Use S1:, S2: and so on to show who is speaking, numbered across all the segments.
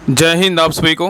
S1: जय हिंद आप सभी को।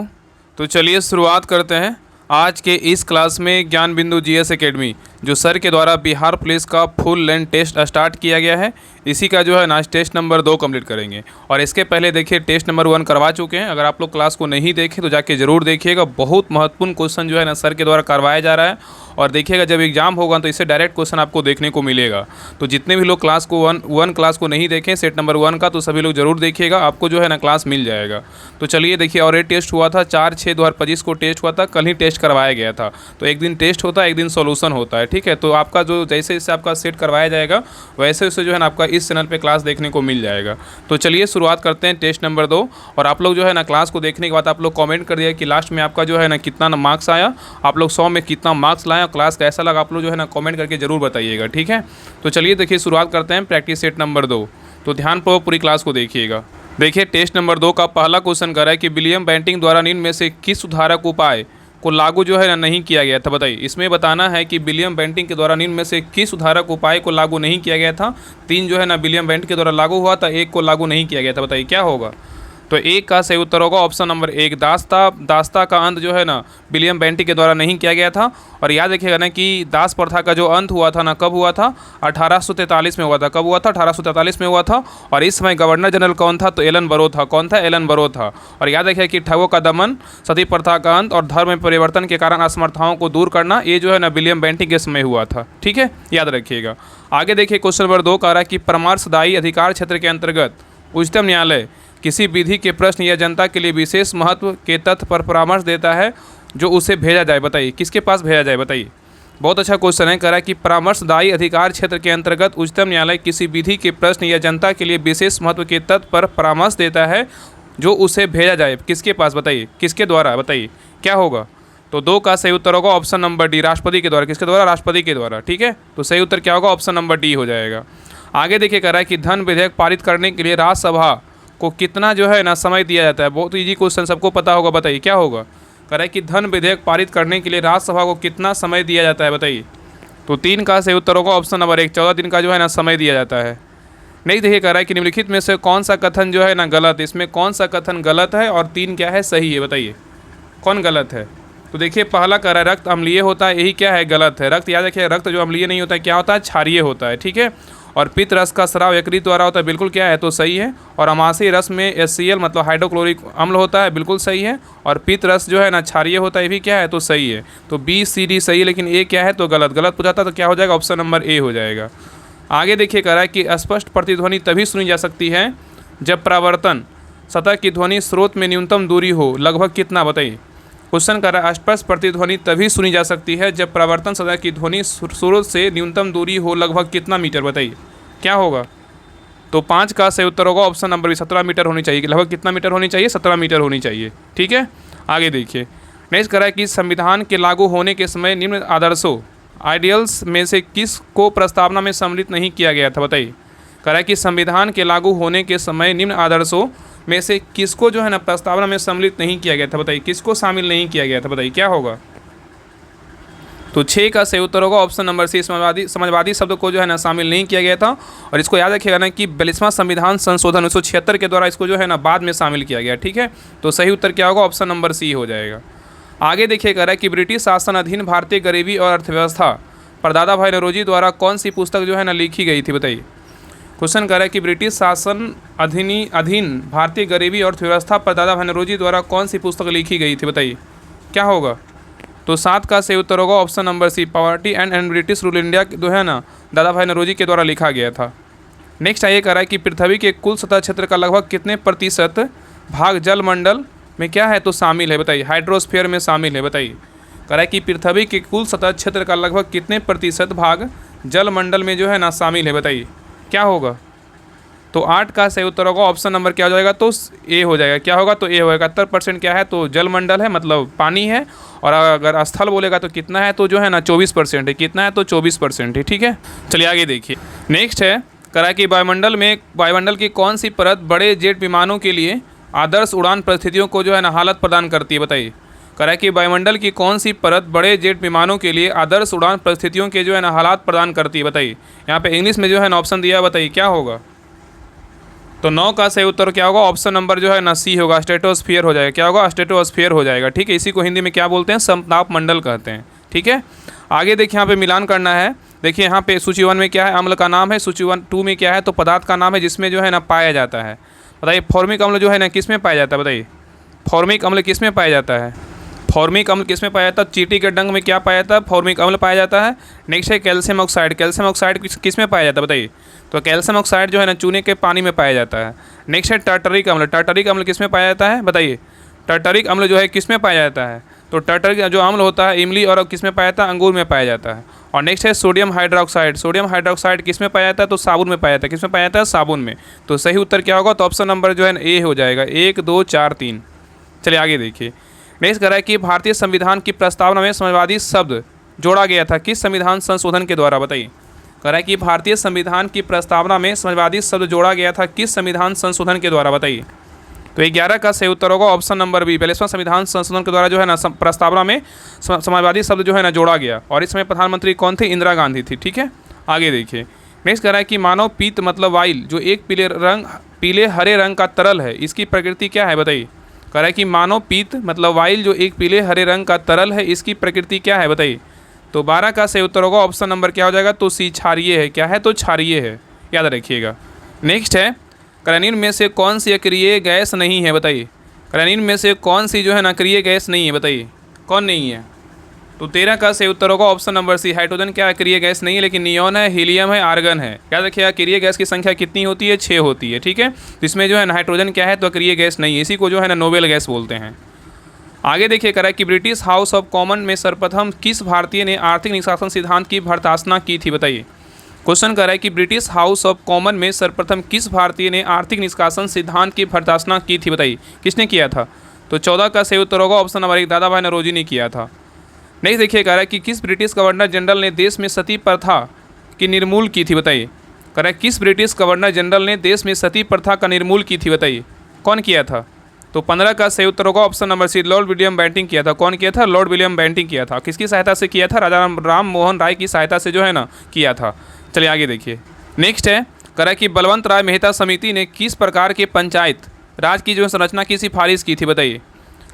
S1: तो चलिए शुरुआत करते हैं आज के इस क्लास में। ज्ञान बिंदु जीएस एकेडमी जो सर के द्वारा बिहार पुलिस का फुल लेंथ टेस्ट स्टार्ट किया गया है, इसी का जो है ना टेस्ट नंबर 2 कंप्लीट करेंगे। और इसके पहले देखिए टेस्ट नंबर 1 करवा चुके हैं। अगर आप लोग क्लास को नहीं देखें तो जाके ज़रूर देखिएगा। बहुत महत्वपूर्ण क्वेश्चन जो है ना सर के द्वारा करवाया जा रहा है। और देखिएगा जब एग्जाम होगा तो इससे डायरेक्ट क्वेश्चन आपको देखने को मिलेगा। तो जितने भी लोग क्लास को वन क्लास को नहीं देखें सेट नंबर 1 का, तो सभी लोग जरूर देखिएगा, आपको जो है ना क्लास मिल जाएगा। तो चलिए देखिए, और ये टेस्ट हुआ था 4/6/2025 को टेस्ट हुआ था, कल ही टेस्ट करवाया गया था। तो एक दिन टेस्ट होता है, एक दिन सॉल्यूशन होता है, ठीक है। तो आपका जो जैसे जैसे आपका सेट करवाया जाएगा वैसे वैसे जो है ना आपका इस चैनल पे क्लास देखने को मिल जाएगा। तो चलिए शुरुआत करते हैं टेस्ट नंबर 2। और आप लोग जो है ना क्लास को देखने के बाद आप लोग कमेंट कर दिया कि लास्ट में आपका जो है ना कितना मार्क्स आया, आप लोग 100 में कितना मार्क्स लाए, क्लास कैसा लगा, आप लोग जो है ना कमेंट करके जरूर बताइएगा, ठीक है। तो चलिए देखिए शुरुआत करते हैं प्रैक्टिस सेट नंबर 2। तो ध्यानपूर्वक पूरी क्लास को देखिएगा। देखिए टेस्ट नंबर 2 का पहला क्वेश्चन कर रहा है कि विलियम बेंटिंक द्वारा निम्न में से किस सुधारक उपाय को लागू जो है ना नहीं किया गया था। बताइए, इसमें बताना है कि विलियम बेंटिक के द्वारा निम्न में से किस सुधारक उपाय को लागू नहीं किया गया था। 3 जो है ना विलियम बेंटिक के द्वारा लागू हुआ था, 1 को लागू नहीं किया गया था। बताइए क्या होगा। तो 1 का सही उत्तर होगा ऑप्शन नंबर 1, दास्ता का अंत जो है ना विलियम बेंटिक के द्वारा नहीं किया गया था। और याद रखिएगा ना कि दास प्रथा का जो अंत हुआ था ना, कब हुआ था, 1843 में हुआ था। कब हुआ था, 1843 में हुआ था। और इस समय गवर्नर जनरल कौन था, तो एलन बरो था। कौन था, एलन बरो था। और याद रखिए कि ठगों का दमन, सती प्रथा का अंत और धर्म में परिवर्तन के कारण असमर्थताओं को दूर करना, ये जो है ना विलियम बेंटिक के समय हुआ था, ठीक है, याद रखिएगा। आगे देखिए क्वेश्चन नंबर 2 कह रहा है कि परामर्शदायी अधिकार क्षेत्र के अंतर्गत उच्चतम न्यायालय किसी विधि के प्रश्न या जनता के लिए विशेष महत्व के तथ्य पर परामर्श देता है जो उसे भेजा जाए। बताइए किसके पास भेजा जाए। बताइए, बहुत अच्छा क्वेश्चन है। कह रहा है कि परामर्शदायी अधिकार क्षेत्र के अंतर्गत उच्चतम न्यायालय किसी विधि के प्रश्न या जनता के लिए विशेष महत्व के तथ्य पर परामर्श देता है जो उसे भेजा जाए। किसके पास, बताइए किसके द्वारा, बताइए क्या होगा। तो 2 का सही उत्तर होगा ऑप्शन नंबर डी, राष्ट्रपति के द्वारा। किसके द्वारा, राष्ट्रपति के द्वारा, ठीक है। तो सही उत्तर क्या होगा, ऑप्शन नंबर डी हो जाएगा। आगे देखिए कह रहा है कि धन विधेयक पारित करने के लिए राज्यसभा को कितना जो है ना समय दिया जाता है। बहुत इजी क्वेश्चन, सबको पता होगा। बताइए क्या होगा। कह रहा है कि धन विधेयक पारित करने के लिए राज्यसभा को कितना समय दिया जाता है। बताइए। तो 3 का सही उत्तर होगा ऑप्शन नंबर 1, 14 दिन का जो है ना समय दिया जाता है। नहीं देखिए कह रहा है कि निम्नलिखित में से कौन सा कथन जो है ना गलत है। इसमें कौन सा कथन गलत है और 3 क्या है, सही है। बताइए कौन गलत है। तो देखिए पहला कह रहा है रक्त अम्लीय होता है, यही क्या है, गलत है। रक्त याद रखिए, रक्त जो अम्लीय नहीं होता है क्या होता है, क्षारीय होता है, ठीक है। और पित्त रस का स्राव यकृत द्वारा होता है, बिल्कुल क्या है, तो सही है। और अमाशयी रस में HCl मतलब हाइड्रोक्लोरिक अम्ल होता है, बिल्कुल सही है। और पित्त रस जो है ना क्षारीय होता है, ये भी क्या है, तो सही है। तो B C D सही है, लेकिन A क्या है, तो गलत। गलत पूछा था तो क्या हो जाएगा, ऑप्शन नंबर A हो जाएगा। आगे देखिए कह रहा है कि स्पष्ट प्रतिध्वनि तभी सुनी जा सकती है जब परावर्तन सतह की ध्वनि स्रोत में न्यूनतम दूरी हो, लगभग कितना। बताइए क्वेश्चन कर रहा है स्पष्ट प्रतिध्वनि तभी सुनी जा सकती है जब परावर्तन सतह की ध्वनि स्रोत से न्यूनतम दूरी हो, लगभग कितना मीटर। बताइए क्या होगा। तो 5 का सही उत्तर होगा ऑप्शन नंबर बी, 17 मीटर होनी चाहिए। लगभग कितना मीटर होनी चाहिए, 17 मीटर होनी चाहिए, ठीक है। आगे देखिए नेक्स्ट करा है कि संविधान के लागू होने के समय निम्न आदर्शों आइडियल्स में से किस को प्रस्तावना में सम्मिलित नहीं किया गया था। बताइए करा है कि संविधान के लागू होने के समय निम्न आदर्शों में से किसको जो है ना प्रस्तावना में सम्मिलित नहीं किया गया था। बताइए किसको शामिल नहीं किया गया था। बताइए क्या होगा। तो 6 का सही उत्तर होगा ऑप्शन नंबर सी, समाजवादी शब्द को जो है ना शामिल नहीं किया गया था। और इसको याद रखिएगा ना कि 42वां संविधान संशोधन 1976 के द्वारा इसको जो है ना बाद में शामिल किया गया, ठीक है। तो सही उत्तर क्या होगा, ऑप्शन नंबर सी हो जाएगा। आगे देखिए कह रहा है कि ब्रिटिश शासन अधीन भारतीय गरीबी और अर्थव्यवस्था पर दादा भाई नौरोजी द्वारा कौन सी पुस्तक जो है ना लिखी गई थी। बताइए क्वेश्चन कर रहा है कि ब्रिटिश शासन अधीन भारतीय गरीबी और अर्थव्यवस्था पर दादा भाई नौरोजी द्वारा कौन सी पुस्तक लिखी गई थी। बताइए क्या होगा। तो 7 का सही उत्तर होगा option number C, poverty and British rule India जो है ना दादा भाई नौरोजी के द्वारा लिखा गया था। नेक्स्ट आइए कह रहा है कि पृथ्वी के कुल सतह क्षेत्र का लगभग कितने प्रतिशत भाग जलमंडल में क्या है, तो शामिल है। बताइए हाइड्रोस्फीयर में शामिल है। बताइए कह रहा है कि पृथ्वी के कुल सतह क्षेत्र का लगभग कितने प्रतिशत भाग जलमंडल में जो है ना शामिल है। बताइए क्या होगा। तो 8 का सही उत्तर होगा ऑप्शन नंबर क्या हो जाएगा, तो A हो जाएगा। क्या होगा, तो A होगा। 71% क्या है, तो जलमंडल है, मतलब पानी है। और अगर स्थल बोलेगा तो कितना है, तो जो है ना 24% है। कितना है, तो 24% है, ठीक है। चलिए आगे देखिए नेक्स्ट है कह रहा है कि वायुमंडल की कौन सी परत बड़े जेट विमानों के लिए आदर्श उड़ान परिस्थितियों को जो है ना हालत प्रदान करती है। बताइए कह रहा है कि वायुमंडल की कौन सी परत बड़े जेट विमानों के लिए आदर्श उड़ान परिस्थितियों के जो है ना हालात प्रदान करती है। बताइए यहाँ पे इंग्लिश में जो है ना ऑप्शन दिया है, बताइए क्या होगा। तो 9 का सही उत्तर क्या होगा? ऑप्शन नंबर जो है ना सी होगा, स्ट्रेटोस्फियर हो जाएगा। क्या होगा? स्ट्रेटोस्फियर हो जाएगा। ठीक है, इसी को हिंदी में क्या बोलते हैं? समताप मंडल कहते हैं। ठीक है, आगे देखिए यहाँ पे मिलान करना है। देखिए यहाँ पे सूची 1 में क्या है? अम्ल का नाम है। सूची 2 में क्या है? तो पदार्थ का नाम है जिसमें जो है ना पाया जाता है। बताइए फॉर्मिक अम्ल जो है ना किस में पाया जाता है? बताइए फॉर्मिक अम्ल किस में पाया जाता है? फॉर्मिक अम्ल किस में पाया जाता है? चींटी के डंक में क्या पाया जाता है? फॉर्मिक अम्ल पाया जाता है। नेक्स्ट है कैल्शियम ऑक्साइड। कैल्शियम ऑक्साइड किस में पाया जाता है? बताइए। तो कैल्शियम ऑक्साइड जो है ना चूने के पानी में पाया जाता है। नेक्स्ट है टार्टरिक अम्ल। टार्टरिक अम्ल किस में पाया जाता है? बताइए। टार्टरिक अम्ल जो है किस में पाया जाता है? तो टार्टरिक जो अम्ल होता है इमली और किस में पाया जाता है? अंगूर में पाया जाता है। और नेक्स्ट है सोडियम हाइड्रोक्साइड। सोडियम हाइड्रोक्साइड किस में पाया जाता है? तो साबुन में पाया जाता है। किस में पाया जाता है? साबुन में। तो सही उत्तर क्या होगा? तो ऑप्शन नंबर जो है ए हो जाएगा। 1 2 4 3। चलिए आगे देखिए। नेक्स्ट कह रहा है कि भारतीय संविधान की प्रस्तावना में समाजवादी शब्द जोड़ा गया था किस संविधान संशोधन के द्वारा? बताइए। कह रहा है कि भारतीय संविधान की प्रस्तावना में समाजवादी शब्द जोड़ा गया था किस संविधान संशोधन के द्वारा? बताइए। तो 11 का सही उत्तर होगा ऑप्शन नंबर बी। 42वां संविधान संशोधन के द्वारा जो है ना प्रस्तावना में समाजवादी शब्द जो है ना जोड़ा गया। और इस समय प्रधानमंत्री कौन थे? इंदिरा गांधी थी। ठीक है, आगे देखिए। नेक्स्ट कह रहा है कि मानव पीत मतलब वाइल जो एक पीले हरे रंग का तरल है, इसकी प्रकृति क्या है? बताइए। कह रहा है कि मानव पीत मतलब वाइल जो एक पीले हरे रंग का तरल है, इसकी प्रकृति क्या है? बताइए। तो 12 का सही उत्तर होगा ऑप्शन नंबर क्या हो जाएगा? तो सी क्षारीय है। क्या है? तो क्षारीय है, याद रखिएगा। नेक्स्ट है निम्न में से कौन सी अक्रिय गैस नहीं है? बताइए। निम्न में से कौन सी जो है ना अक्रिय गैस नहीं है? बताइए कौन नहीं है? तो 13 का सही उत्तर होगा ऑप्शन नंबर सी। हाइड्रोजन क्या अक्रिय गैस नहीं है, लेकिन नियॉन है, हीलियम है, आर्गन है। याद रखिएगा अक्रिय गैस की संख्या कितनी होती है? 6 होती है। ठीक है, तो इसमें जो है ना हाइड्रोजन क्या है? तो अक्रिय गैस नहीं है। इसी को जो है ना नोबेल गैस बोलते हैं। आगे देखिए कह रहा है कि ब्रिटिश हाउस ऑफ कॉमन में सर्वप्रथम किस भारतीय ने आर्थिक निष्कासन सिद्धांत की भर्त्सना की थी? बताइए। क्वेश्चन कर रहा है कि ब्रिटिश हाउस ऑफ कॉमन में सर्वप्रथम किस भारतीय ने आर्थिक निष्कासन सिद्धांत की भर्त्सना की थी? बताइए किसने किया था? तो 14 का सही उत्तर होगा ऑप्शन नंबर 1। दादा भाई नौरोजी ने किया था। नेक्स्ट देखिए कह रहा है कि किस ब्रिटिश गवर्नर जनरल ने देश में सती प्रथा की निर्मूल की थी? बताइए। कह रहा है किस ब्रिटिश गवर्नर जनरल ने देश में सती प्रथा का निर्मूल की थी? बताइए कौन किया था? तो 15 का सही उत्तर होगा option number C. Lord William Bentinck किया था। कौन किया था? लॉर्ड विलियम बेंटिक किया था। किसकी सहायता से किया था? राजा राम मोहन राय की सहायता से जो है ना किया था। चलिए आगे देखिए। नेक्स्ट है कह रहा है कि बलवंत राय मेहता समिति ने किस प्रकार के पंचायत राज की जो संरचना की सिफारिश की थी? बताइए।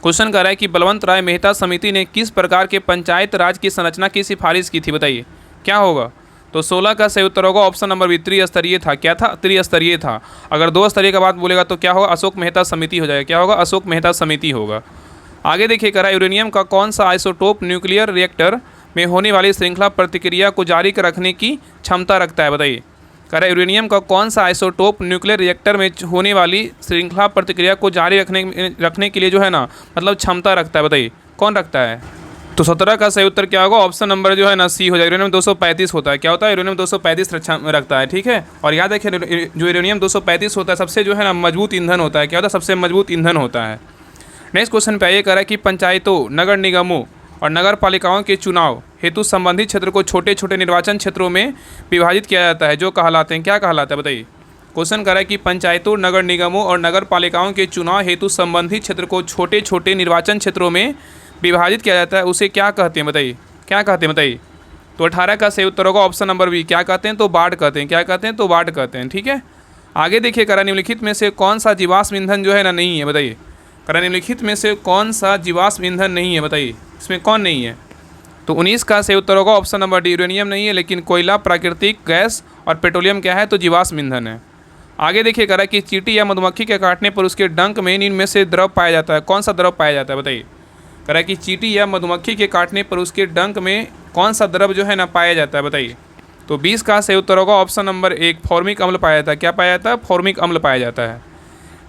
S1: क्वेश्चन कर रहा है कि बलवंत राय मेहता समिति ने किस प्रकार के पंचायत राज की संरचना की सिफारिश की थी? बताइए क्या होगा? तो 16 का सही उत्तर होगा ऑप्शन नंबर बी। त्रिस्तरीय था। क्या था? त्रिस्तरीय था। अगर 2 स्तरीय का बात बोलेगा तो क्या होगा? अशोक मेहता समिति हो जाएगा। क्या होगा? अशोक मेहता समिति होगा। आगे देखिए कह रहा है यूरेनियम का कौन सा आइसोटोप न्यूक्लियर रिएक्टर में होने वाली श्रृंखला प्रतिक्रिया को जारी रखने की क्षमता रखता है? बताइए। कह रहा है यूरेनियम का कौन सा आइसोटोप न्यूक्लियर रिएक्टर में होने वाली श्रृंखला प्रतिक्रिया को जारी रखने के लिए जो है ना मतलब क्षमता रखता है? बताइए कौन रखता है? तो 17 का सही उत्तर क्या होगा? ऑप्शन नंबर जो है ना सी हो जाएगा। यूरेनियम 235 होता है। क्या होता है? यूरेनियम 235 रखता है। ठीक है, और याद रखिए जो यूरेनियम 235 होता है सबसे जो है ना मजबूत ईंधन होता है। क्या होता है? सबसे मजबूत ईंधन होता है। नेक्स्ट क्वेश्चन पे आइए। कह रहा है कि पंचायतों, नगर निगमों और नगर पालिकाओं के चुनाव हेतु संबंधित क्षेत्र को छोटे छोटे निर्वाचन क्षेत्रों में विभाजित किया जाता है जो कहलाते हैं। क्या कहलाता है? बताइए। क्वेश्चन कर रहा है कि पंचायतों, नगर निगमों और नगर पालिकाओं के चुनाव हेतु संबंधित क्षेत्र को छोटे छोटे निर्वाचन क्षेत्रों में विभाजित किया जाता है, उसे क्या कहते हैं? बताइए क्या कहते हैं? बताइए। तो 18 का सही उत्तर होगा ऑप्शन नंबर बी। क्या कहते हैं? तो वार्ड कहते हैं। क्या कहते हैं? तो वार्ड कहते हैं। ठीक है, आगे देखिए कह रहा है निम्नलिखित में से कौन सा जीवाश्म ईंधन जो है ना नहीं है? बताइए। कह रहा है निम्नलिखित में से कौन सा जीवाश्म ईंधन नहीं है? बताइए इसमें कौन नहीं है? तो 19 का सही उत्तर होगा ऑप्शन नंबर डी। यूरेनियम नहीं है, लेकिन कोयला, प्राकृतिक गैस और पेट्रोलियम क्या है? तो जीवाश्म ईंधन है। आगे देखिए कह रहा है कि चींटी या मधुमक्खी के काटने पर उसके डंक में इनमें से द्रव पाया जाता है। कौन सा द्रव पाया जाता है? बताइए। कह रहा है कि चींटी या मधुमक्खी के काटने पर उसके डंक में कौन सा द्रव जो है ना पाया जाता है? बताइए। तो 20 का सही उत्तर होगा ऑप्शन नंबर 1। फॉर्मिक अम्ल पाया जाता है। क्या पाया जाता है? फॉर्मिक अम्ल पाया जाता है।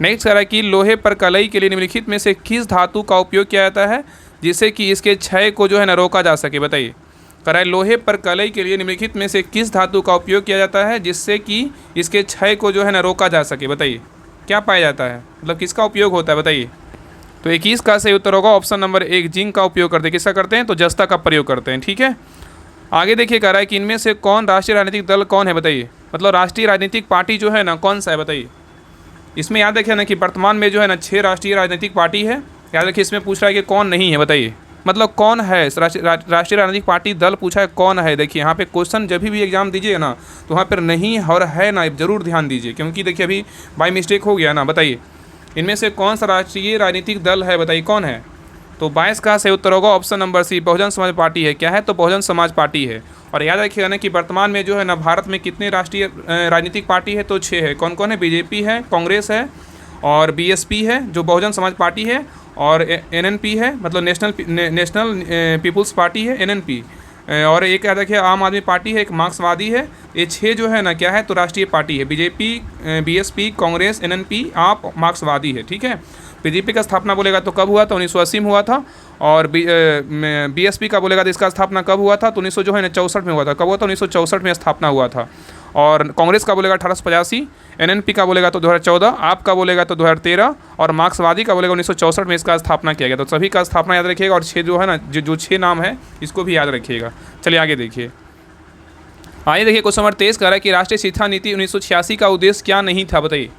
S1: नेक्स्ट कह रहा है कि लोहे पर कलई के लिए निम्नलिखित में से किस धातु का उपयोग किया जाता है जिससे कि इसके क्षय को जो है ना रोका जा सके? बताइए। कह रहा है लोहे पर कलई के लिए निम्नलिखित में से किस धातु का उपयोग किया जाता है जिससे कि इसके क्षय को जो है ना रोका जा सके? बताइए क्या पाया जाता है, मतलब किसका उपयोग होता है? बताइए। तो 21 का सही उत्तर होगा ऑप्शन नंबर 1। जिंक का उपयोग करते हैं। किसका करते हैं? तो जस्ता का प्रयोग करते हैं। ठीक है, आगे देखिए कह रहा है कि इनमें से कौन राष्ट्रीय राजनीतिक दल कौन है? बताइए, मतलब राष्ट्रीय राजनीतिक पार्टी जो है ना कौन सा है? बताइए। इसमें याद रखिए ना कि वर्तमान में जो है ना 6 राष्ट्रीय राजनीतिक पार्टी है। याद रखिए इसमें पूछ रहा है कि कौन नहीं है? बताइए मतलब कौन है राष्ट्रीय राजनीतिक पार्टी दल पूछा है कौन है। देखिए यहाँ पे क्वेश्चन जब भी एग्जाम दीजिए ना तो वहाँ पर नहीं और है ना जरूर ध्यान दीजिए, क्योंकि देखिए अभी बाई मिस्टेक हो गया ना। बताइए इनमें से कौन सा राष्ट्रीय राजनीतिक दल है, बताइए कौन है। तो 22 का सही उत्तर होगा ऑप्शन नंबर सी, बहुजन समाज पार्टी है। क्या है, तो बहुजन समाज पार्टी है। और याद रखिएगा ना कि वर्तमान में जो है ना भारत में कितने राष्ट्रीय राजनीतिक पार्टी है, तो 6 है। कौन कौन है, बीजेपी है, कांग्रेस है और बीएसपी है जो बहुजन समाज पार्टी है, और एनएनपी है मतलब नेशनल पीपुल्स पार्टी है एनएनपी, और एक याद रखिए आम आदमी पार्टी है, एक मार्क्सवादी है। ये 6 जो है ना क्या है, तो राष्ट्रीय पार्टी है। बीजेपी, बीएसपी, कांग्रेस, एनएनपी, आप, मार्क्सवादी है। ठीक है। बीजेपी का स्थापना बोलेगा तो कब हुआ था, 1980 में हुआ था। और बीएसपी का बोलेगा तो इसका स्थापना कब हुआ था, तो 1964 में हुआ था। कब हुआ था, 1964 में स्थापना हुआ था। और कांग्रेस का बोलेगा 1885, एनएनपी का बोलेगा तो 2014, आप का बोलेगा तो 2013, और मार्क्सवादी का बोलेगा 1964 में इसका स्थापना किया गया। तो सभी का स्थापना याद रखिएगा, और 6 जो है ना जो 6 नाम है इसको भी याद रखिएगा। चलिए आगे देखिए। आइए देखिए क्वेश्चन नंबर 23 कह रहा है कि राष्ट्रीय शिक्षा नीति 1986 का उद्देश्य क्या नहीं था, बताइए।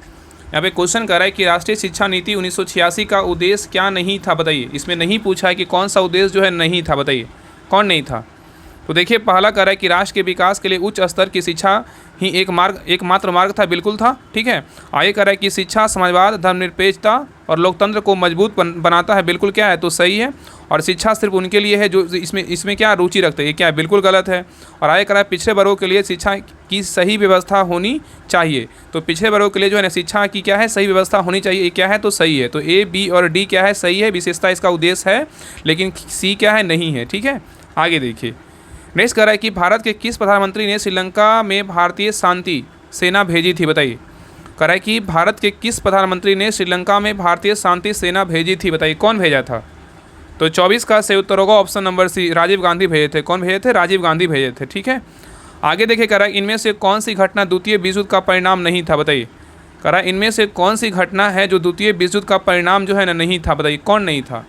S1: यहाँ पे क्वेश्चन कर रहा है कि राष्ट्रीय शिक्षा नीति 1986 का उद्देश्य क्या नहीं था, बताइए। इसमें नहीं पूछा है कि कौन सा उद्देश्य जो है नहीं था, बताइए कौन नहीं था। तो देखिए पहला कह रहा है कि राष्ट्र के विकास के लिए उच्च स्तर की शिक्षा ही एकमात्र मार्ग था, बिल्कुल था। ठीक है। आगे कह रहा है कि शिक्षा समाजवाद, धर्मनिरपेक्षता और लोकतंत्र को मजबूत बनाता है, बिल्कुल क्या है, तो सही है। और शिक्षा सिर्फ उनके लिए है जो इसमें क्या रुचि रखते हैं, ये क्या है, बिल्कुल गलत है। और आगे कह रहा है पिछड़े वर्गों के लिए शिक्षा की सही व्यवस्था होनी चाहिए। तो पिछड़े वर्गों के लिए जो है ना शिक्षा की क्या है, सही व्यवस्था होनी चाहिए, ये क्या है, तो सही है। तो ए, बी और डी क्या है, सही है, विशेषता इसका उद्देश्य है। लेकिन सी क्या है, नहीं है। ठीक है। आगे देखिए नेक्स्ट कह रहा है कि भारत के किस प्रधानमंत्री ने श्रीलंका में भारतीय शांति सेना भेजी थी, बताइए। कह रहा है कि भारत के किस प्रधानमंत्री ने श्रीलंका में भारतीय शांति सेना भेजी थी, बताइए कौन भेजा था। तो 24 का सही उत्तर होगा option number C, Rajiv Gandhi भेजे थे। कौन भेजे थे, राजीव गांधी भेजे थे। ठीक है। आगे देखिए कह रहा है इनमें से कौन सी घटना द्वितीय विश्व युद्ध का परिणाम नहीं था, बताइए। कह रहा है इनमें से कौन सी घटना है जो द्वितीय विश्व युद्ध का परिणाम जो है ना नहीं था, बताइए कौन नहीं था।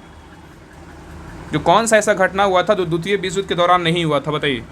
S1: जो कौन सा ऐसा घटना हुआ था जो द्वितीय विश्व युद्ध के दौरान नहीं हुआ था, बताइए।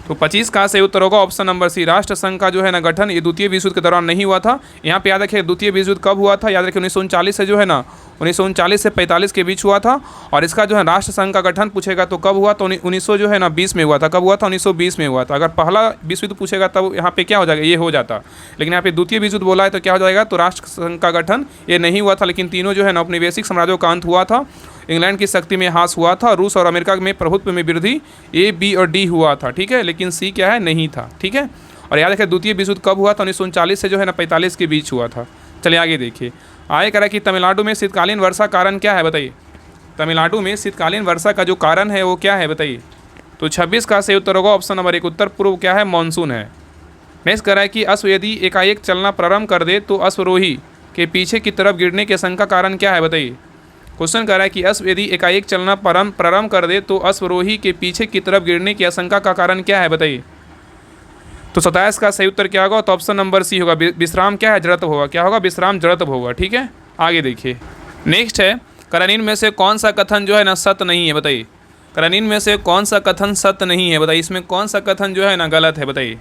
S1: तो 25 का सही उत्तर होगा ऑप्शन नंबर सी, राष्ट्र संघ का जो है ना गठन ये द्वितीय विश्व युद्ध के दौरान नहीं हुआ था। यहाँ पे याद रखिए द्वितीय विश्व युद्ध कब हुआ था, याद रखिए 1939 से जो है ना 1939 से 45 के बीच हुआ था। और इसका जो है राष्ट्र संघ का गठन पूछेगा तो कब हुआ, तो 1900 जो है ना 20 में हुआ था। कब हुआ था, 1920 में हुआ था। अगर पहला विश्व युद्ध पूछेगा तब यहाँ पे क्या हो जाएगा, ये हो जाता। लेकिन यहाँ पे द्वितीय विश्व युद्ध बोला है तो क्या हो जाएगा, तो राष्ट्र संघ का गठन ये नहीं हुआ था। लेकिन तीनों जो है ना औपनिवेशिक साम्राज्यों का अंत हुआ था, इंग्लैंड की शक्ति में ह्रास हुआ था, रूस और अमेरिका में प्रभुत्व में वृद्धि, ए, बी और डी हुआ था। ठीक है। लेकिन सी क्या है, नहीं था। ठीक है। और याद रखिए द्वितीय विश्व युद्ध कब हुआ था, 1939 से जो है ना 45 के बीच हुआ था। चलिए आगे देखिए। आगे कह रहा है कि तमिलनाडु में शीतकालीन वर्षा कारण क्या है, बताइए। तमिलनाडु में शीतकालीन वर्षा का जो कारण है वो क्या है, बताइए। तो 26 का सही उत्तर होगा ऑप्शन नंबर 1, उत्तर पूर्व क्या है, मानसून है। नेक्स्ट कह रहा है कि अश्व यदि एकाएक चलना प्रारंभ कर दे तो अश्वरोही के पीछे की तरफ गिरने की आशंका कारण क्या है, बताइए। क्वेश्चन कह रहा है कि अश्व यदि एकाएक चलना प्रारंभ कर दे तो अश्वरोही के पीछे की तरफ गिरने की आशंका का कारण क्या है, बताइए। तो 27 का सही उत्तर क्या होगा, तो ऑप्शन नंबर सी होगा, विश्राम क्या है, जड़त्व होगा। क्या होगा, विश्राम जड़त्व होगा। ठीक है। आगे देखिए नेक्स्ट है करनीन में से कौन सा कथन जो है ना सत्य नहीं है, बताइए। करनीन में से कौन सा कथन सत्य नहीं है, बताइए। इसमें कौन सा कथन जो है ना गलत है, बताइए।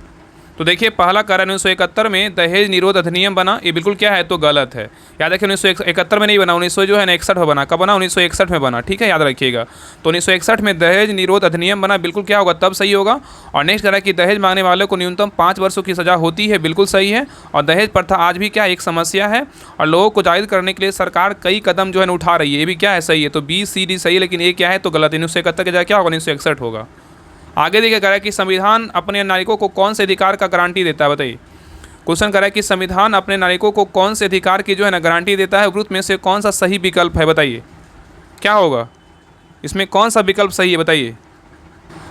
S1: तो देखिए पहला कारण 1971 में दहेज निरोध अधिनियम बना, ये बिल्कुल क्या है, तो गलत है। याद रखिए 1971 में नहीं बना, 1900 जो है ना 61 में बना। कब बना, 1961 में बना। ठीक है, याद रखिएगा। तो 1961 में दहेज निरोध अधिनियम बना, बिल्कुल क्या होगा, तब सही होगा। और नेक्स्ट कह रहा है कि दहेज मांगने वाले को न्यूनतम 5 वर्षों की सज़ा होती है, बिल्कुल सही है। और दहेज प्रथा आज भी क्या एक समस्या है और लोगों को जायज़ करने के लिए सरकार कई कदम जो है उठा रही है, ये भी क्या है, सही है। तो बी, सी, डी सही, लेकिन ये क्या है, तो गलत है। 1971 के जगह क्या होगा, 1961 होगा। आगे देखिए कह रहा है कि संविधान अपने नागरिकों को कौन से अधिकार का गारंटी देता है, बताइए। क्वेश्चन कह रहा है कि संविधान अपने नागरिकों को कौन से अधिकार की जो है ना गारंटी देता है, उपरोक्त में से कौन सा सही विकल्प है, बताइए। क्या होगा, इसमें कौन सा विकल्प सही है, बताइए।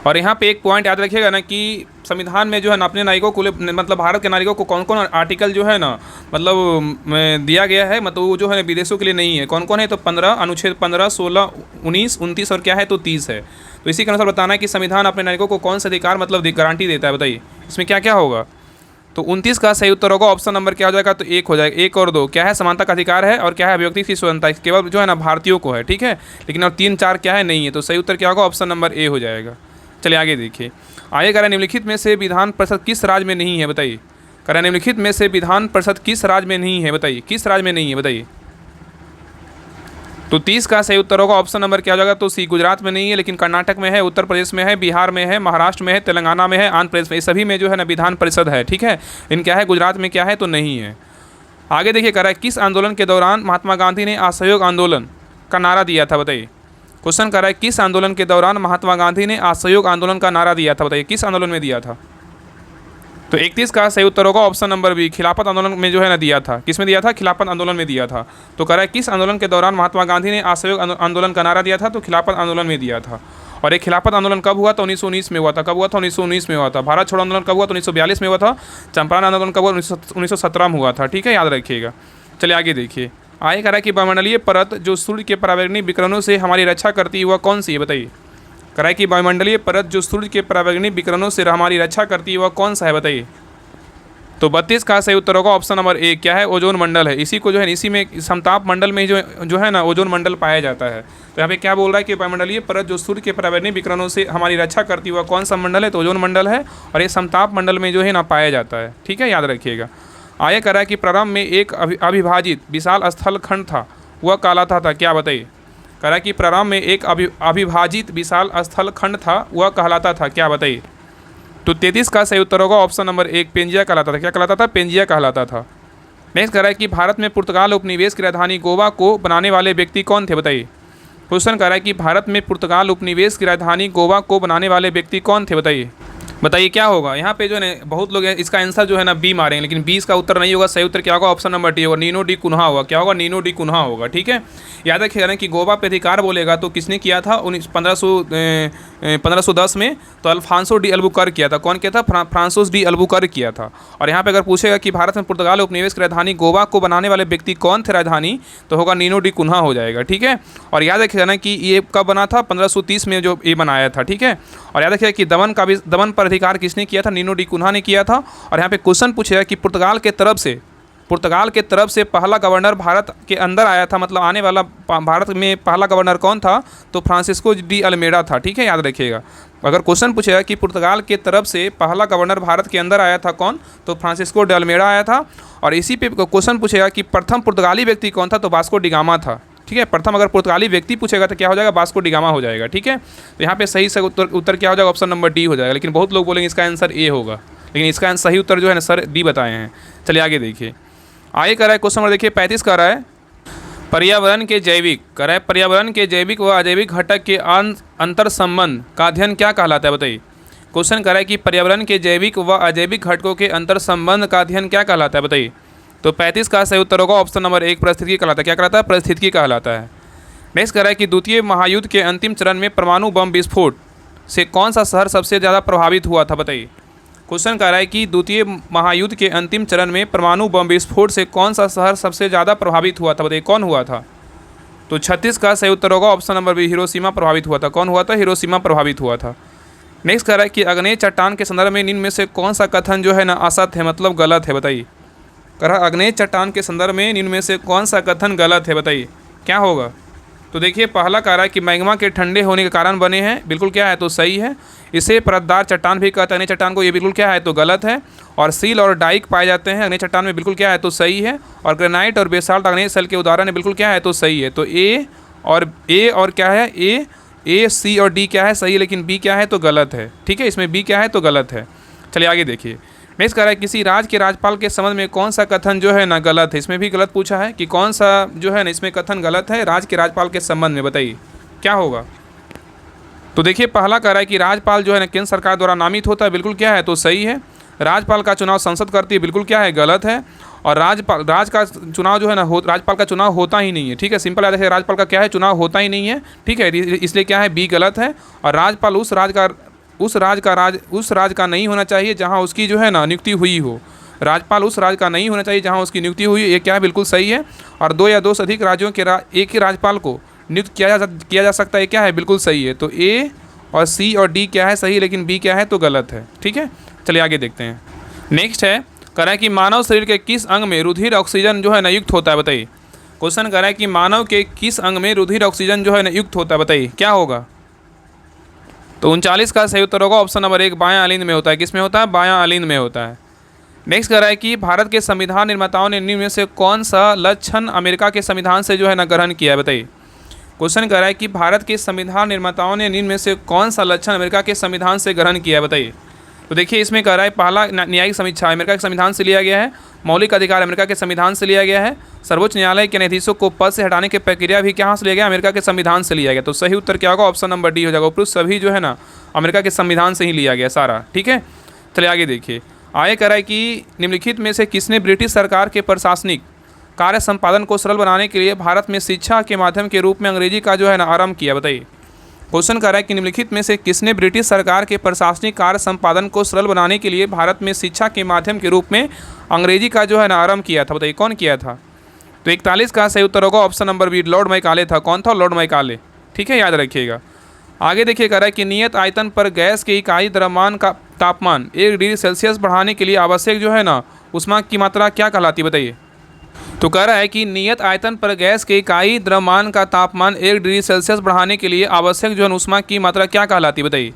S1: और यहाँ पे एक पॉइंट याद रखिएगा ना कि संविधान में जो है ना अपने नागरिकों को मतलब भारत के नागरिकों को कौन कौन आर्टिकल जो है ना मतलब दिया गया है, मतलब वो जो है विदेशों के लिए नहीं है। कौन कौन है, तो 15 अनुच्छेद 15, 16, 19, 29 और क्या है, तो 30 है। तो इसी के अनुसार बताना है कि संविधान अपने नागरिकों को कौन सा अधिकार मतलब गारंटी देता है, बताइए। इसमें क्या क्या होगा, तो 29 का सही उत्तर होगा ऑप्शन नंबर क्या हो जाएगा, तो 1 हो जाएगा। 1 और 2 क्या है, समानता का अधिकार है, और क्या है, अभिव्यक्ति की स्वतंत्रता, केवल जो है ना भारतीयों को है। ठीक है, लेकिन और 3, 4 क्या है, नहीं है। तो सही उत्तर क्या होगा, ऑप्शन नंबर ए हो जाएगा। चलिए आगे देखिए। आगे कह रहा है निम्नलिखित में से विधान परिषद किस राज्य में नहीं है, बताइए। कह रहा है निम्नलिखित में से विधान परिषद किस राज्य में नहीं है, बताइए। किस राज्य में नहीं है, बताइए। तो 30 का सही उत्तर होगा ऑप्शन नंबर क्या हो जाएगा? तो सी, गुजरात में नहीं है लेकिन कर्नाटक में है, उत्तर प्रदेश में है, बिहार में है, महाराष्ट्र में है, तेलंगाना में है, आंध्र प्रदेश में, सभी में जो है ना विधान परिषद है। ठीक है, इन क्या है, गुजरात में क्या है तो नहीं है। आगे देखिए, कह रहा है किस आंदोलन के दौरान महात्मा गांधी ने असहयोग आंदोलन का नारा दिया था? बताइए। क्वेश्चन कर रहा है किस आंदोलन के दौरान महात्मा गांधी ने असहयोग आंदोलन का नारा दिया था? बताइए किस आंदोलन में दिया था? तो 31 का सही उत्तर होगा ऑप्शन नंबर बी, खिलाफत आंदोलन में जो है ना दिया था। किस में दिया था? खिलाफत आंदोलन में दिया था। तो कह रहा है किस आंदोलन के दौरान महात्मा गांधी ने असहयोग आंदोलन का नारा दिया था? तो खिलाफत आंदोलन में दिया था। और ये खिलाफत आंदोलन कब हुआ? तो 1919 में हुआ था। कब हुआ था? 1919 में हुआ था। भारत छोड़ो आंदोलन कब हुआ? तो 1942 में हुआ था। चंपारण आंदोलन कब हुआ? 1917 में हुआ था। ठीक है, याद रखिएगा। चलिए आगे देखिए। आगे कह रहा है कि वायुमंडलीय परत जो सूर्य के परावैंगनी विकिरणों से हमारी रक्षा करती है वह कौन सी है? बताइए। कह रहा है कि वायुमंडलीय परत जो सूर्य के परावैंगनी विकिरणों से हमारी रक्षा करती है वह कौन सा है? बताइए। तो 32 का सही उत्तर होगा ऑप्शन नंबर ए, क्या है? ओजोन मंडल है। इसी को जो है इसी में समताप मंडल में जो है ना ओजोन मंडल पाया जाता है। तो यहाँ पे क्या बोल रहा है कि वायुमंडलीय परत जो सूर्य के परावैंगनी विकिरणों से हमारी रक्षा करती है वह कौन सा मंडल है? तो ओजोन मंडल है, और ये समताप मंडल में जो है ना पाया जाता है। ठीक है, याद रखिएगा। आगे कह रहा है कि प्रारंभ में एक अविभाजित विशाल स्थल खंड था, वह कहलाता था क्या? बताइए। कह रहा है कि प्रारंभ में एक अविभाजित विशाल स्थल खंड था, वह कहलाता था क्या? बताइए। तो 33 का सही उत्तर होगा ऑप्शन नंबर एक, पेंजिया कहलाता था। क्या कहलाता था? पेंजिया कहलाता था। नेक्स्ट कह रहा है कि भारत में पुर्तगाल उपनिवेश की राजधानी गोवा को बनाने वाले व्यक्ति कौन थे? बताइए। क्वेश्चन कह रहा है कि भारत में पुर्तगाल उपनिवेश की राजधानी गोवा को बनाने वाले व्यक्ति कौन थे? बताइए। बताइए क्या होगा यहाँ पे जो है बहुत लोग हैं इसका आंसर जो है ना बी मारेंगे, लेकिन बी इसका उत्तर नहीं होगा। सही उत्तर क्या होगा? ऑप्शन नंबर डी होगा, नीनो डी कुन्हा होगा। क्या होगा? नीनो डी कुन्हा होगा। ठीक है, याद रखिएगा कि गोवा पे अधिकार बोलेगा तो किसने किया था? 1510 में तो अल्फांसो डी अल्बुकर्क किया था। कौन किया था? फ्रांसिस डी अल्बुकर्क किया था। और यहाँ पे अगर पूछेगा कि भारत में पुर्तगाल उपनिवेश की राजधानी गोवा को बनाने वाले व्यक्ति कौन थे राजधानी, तो होगा नीनो डी कुन्हा हो जाएगा। ठीक है, और याद रखिएगा ना कि ये कब बना था? 1530 में जो ये बनाया था। ठीक है, और याद रखिएगा कि दमन पर अधिकार किसने किया था? नीनो डी कुन्हा ने किया था। और यहाँ पे क्वेश्चन पूछेगा कि पुर्तगाल के तरफ से पहला गवर्नर भारत के अंदर आया था, मतलब आने वाला भारत में पहला गवर्नर कौन था? तो फ्रांसिस्को डी अल्मेडा था। ठीक है, याद रखिएगा। अगर क्वेश्चन पूछेगा कि पुर्तगाल के तरफ से पहला गवर्नर भारत के अंदर आया था कौन, तो फ्रांसिस्को डी अल्मेडा आया था। और इसी पे क्वेश्चन पूछेगा कि प्रथम पुर्तगाली व्यक्ति कौन था, तो वास्को डी गामा था। ठीक है, प्रथम अगर पुर्तगाली व्यक्ति पूछेगा तो क्या हो जाएगा? वास्को डी गामा हो जाएगा। ठीक है, तो यहाँ पे सही से उत्तर क्या हो जाएगा? ऑप्शन नंबर डी हो जाएगा। लेकिन बहुत लोग बोलेंगे इसका आंसर ए होगा, लेकिन इसका सही उत्तर जो है ना सर डी बताए हैं। चलिए आगे देखिए। आगे कर रहा है क्वेश्चन नंबर देखिए 35 कर रहा है पर्यावरण के जैविक व अजैविक घटक के अंतर संबंध का अध्ययन क्या कहलाता है? बताइए। क्वेश्चन कर रहा है कि पर्यावरण के जैविक व अजैविक घटकों के अंतर संबंध का अध्ययन क्या कहलाता है? बताइए। तो 35 का सही उत्तर होगा ऑप्शन नंबर एक, पारिस्थितिकी कहलाता है। क्या कहलाता है? पारिस्थितिकी कहलाता है। नेक्स्ट कह रहा है कि द्वितीय महायुद्ध के अंतिम चरण में परमाणु बम विस्फोट से कौन सा शहर सबसे ज़्यादा प्रभावित हुआ था? बताइए। क्वेश्चन कह रहा है कि द्वितीय महायुद्ध के अंतिम चरण में परमाणु बम विस्फोट से कौन सा शहर सबसे ज़्यादा प्रभावित हुआ था? बताइए कौन हुआ था? तो 36 का सही उत्तर होगा ऑप्शन नंबर बी, हिरोशिमा प्रभावित हुआ था। कौन हुआ था? हिरोशिमा प्रभावित हुआ था। नेक्स्ट कह रहा है कि अग्नेय चट्टान के संदर्भ में निम्न में से कौन सा कथन जो है ना असत्य है, मतलब गलत है? बताइए। कह रहा अग्नेय चट्टान के संदर्भ में निम्न में से कौन सा कथन गलत है? बताइए क्या होगा? तो देखिए पहला कह रहा है कि मैग्मा के ठंडे होने के कारण बने हैं, बिल्कुल क्या है? तो सही है। इसे परतदार चट्टान भी कहते हैं अग्नेय चट्टान को, ये बिल्कुल क्या है? तो गलत है। और सील और डाइक पाए जाते हैं अग्नेय चट्टान में, बिल्कुल क्या है? तो सही है। और ग्रेनाइट और बेसाल्ट अग्नेय सेल के उदाहरण है, बिल्कुल क्या है? तो सही है। तो ए और क्या है? ए सी और डी क्या है? सही है, लेकिन बी क्या है? तो गलत है। ठीक है, इसमें बी क्या है? तो गलत है। चलिए आगे देखिए। नेक्स्ट कह रहा है किसी राज्य के राज्यपाल के संबंध में कौन सा कथन जो है ना गलत है? इसमें भी गलत पूछा है कि कौन सा जो है ना इसमें कथन गलत है राज्य के राज्यपाल के संबंध में। बताइए क्या होगा? तो देखिए पहला कह रहा है कि राज्यपाल जो है ना केंद्र सरकार द्वारा नामित होता है, बिल्कुल क्या है? तो सही है। राज्यपाल का चुनाव संसद करती है, बिल्कुल क्या है? गलत है। और राज्य का चुनाव जो है ना राज्यपाल का चुनाव होता ही नहीं है। ठीक है, सिंपल याद है, राज्यपाल का क्या है? चुनाव होता ही नहीं है। ठीक है, इसलिए क्या है? बी गलत है। और राज्यपाल उस राज्य का नहीं होना चाहिए जहां उसकी जो है ना नियुक्ति हुई हो। राज्यपाल उस राज्य का नहीं होना चाहिए जहां उसकी नियुक्ति हुई, ये क्या है? बिल्कुल सही है। और दो या दो से अधिक राज्यों के एक ही राज्यपाल को नियुक्त किया जा सकता है, क्या है? बिल्कुल सही है। तो ए और सी और डी क्या है? सही, लेकिन बी क्या है? तो गलत है। ठीक है, चलिए आगे देखते हैं। नेक्स्ट है कह रहा है कि मानव शरीर के किस अंग में रुधिर ऑक्सीजन जो है ना युक्त होता है? बताइए। क्वेश्चन कह रहा है कि मानव के किस अंग में रुधिर ऑक्सीजन जो है ना युक्त होता है? बताइए क्या होगा? तो 39 का सही उत्तर होगा ऑप्शन नंबर एक, बायां अलिंद में होता है। किस में होता है? बायां अलिंद में होता है। नेक्स्ट कह रहा है कि भारत के संविधान निर्माताओं ने निम्न में से कौन सा लक्षण अमेरिका के संविधान से जो है ना ग्रहण किया है? बताइए। क्वेश्चन कर रहा है कि भारत के संविधान निर्माताओं ने निम्न में से कौन सा लक्षण अमेरिका के संविधान से ग्रहण किया है, बताइए। तो देखिए इसमें कह रहा है पहला न्यायिक समीक्षा अमेरिका के संविधान से लिया गया है, मौलिक अधिकार अमेरिका के संविधान से लिया गया है, सर्वोच्च न्यायालय के न्यायाधीशों को पद से हटाने की प्रक्रिया भी कहाँ से लिया गया, अमेरिका के संविधान से लिया गया। तो सही उत्तर क्या होगा, ऑप्शन नंबर डी हो जाएगा। उपरोक्त सभी जो है ना अमेरिका के संविधान से ही लिया गया सारा, ठीक है। चलिए आगे देखिए, आगे कह रहा है कि निम्नलिखित में से किसने ब्रिटिश सरकार के प्रशासनिक कार्य संपादन को सरल बनाने के लिए भारत में शिक्षा के माध्यम के रूप में अंग्रेजी का जो है ना आरंभ किया, बताइए। क्वेश्चन कर रहा है कि निम्नलिखित में से किसने ब्रिटिश सरकार के प्रशासनिक कार्य संपादन को सरल बनाने के लिए भारत में शिक्षा के माध्यम के रूप में अंग्रेजी का जो है ना आरंभ किया था, बताइए कौन किया था। तो 41 का सही उत्तर होगा option number B, lord Macaulay था। कौन था, लॉर्ड मैकाले, ठीक है, याद रखिएगा। आगे देखिए कह रहा है कि नियत आयतन पर गैस के इकाई द्रव्यमान का तापमान 1 डिग्री सेल्सियस बढ़ाने के लिए आवश्यक जो है ना ऊष्मा की मात्रा क्या कहलाती है, बताइए। तो कह रहा है कि नियत आयतन पर गैस के इकाई द्रव्यमान का तापमान 1 डिग्री सेल्सियस बढ़ाने के लिए आवश्यक जो है ऊष्मा की मात्रा क्या कहलाती है, बताइए।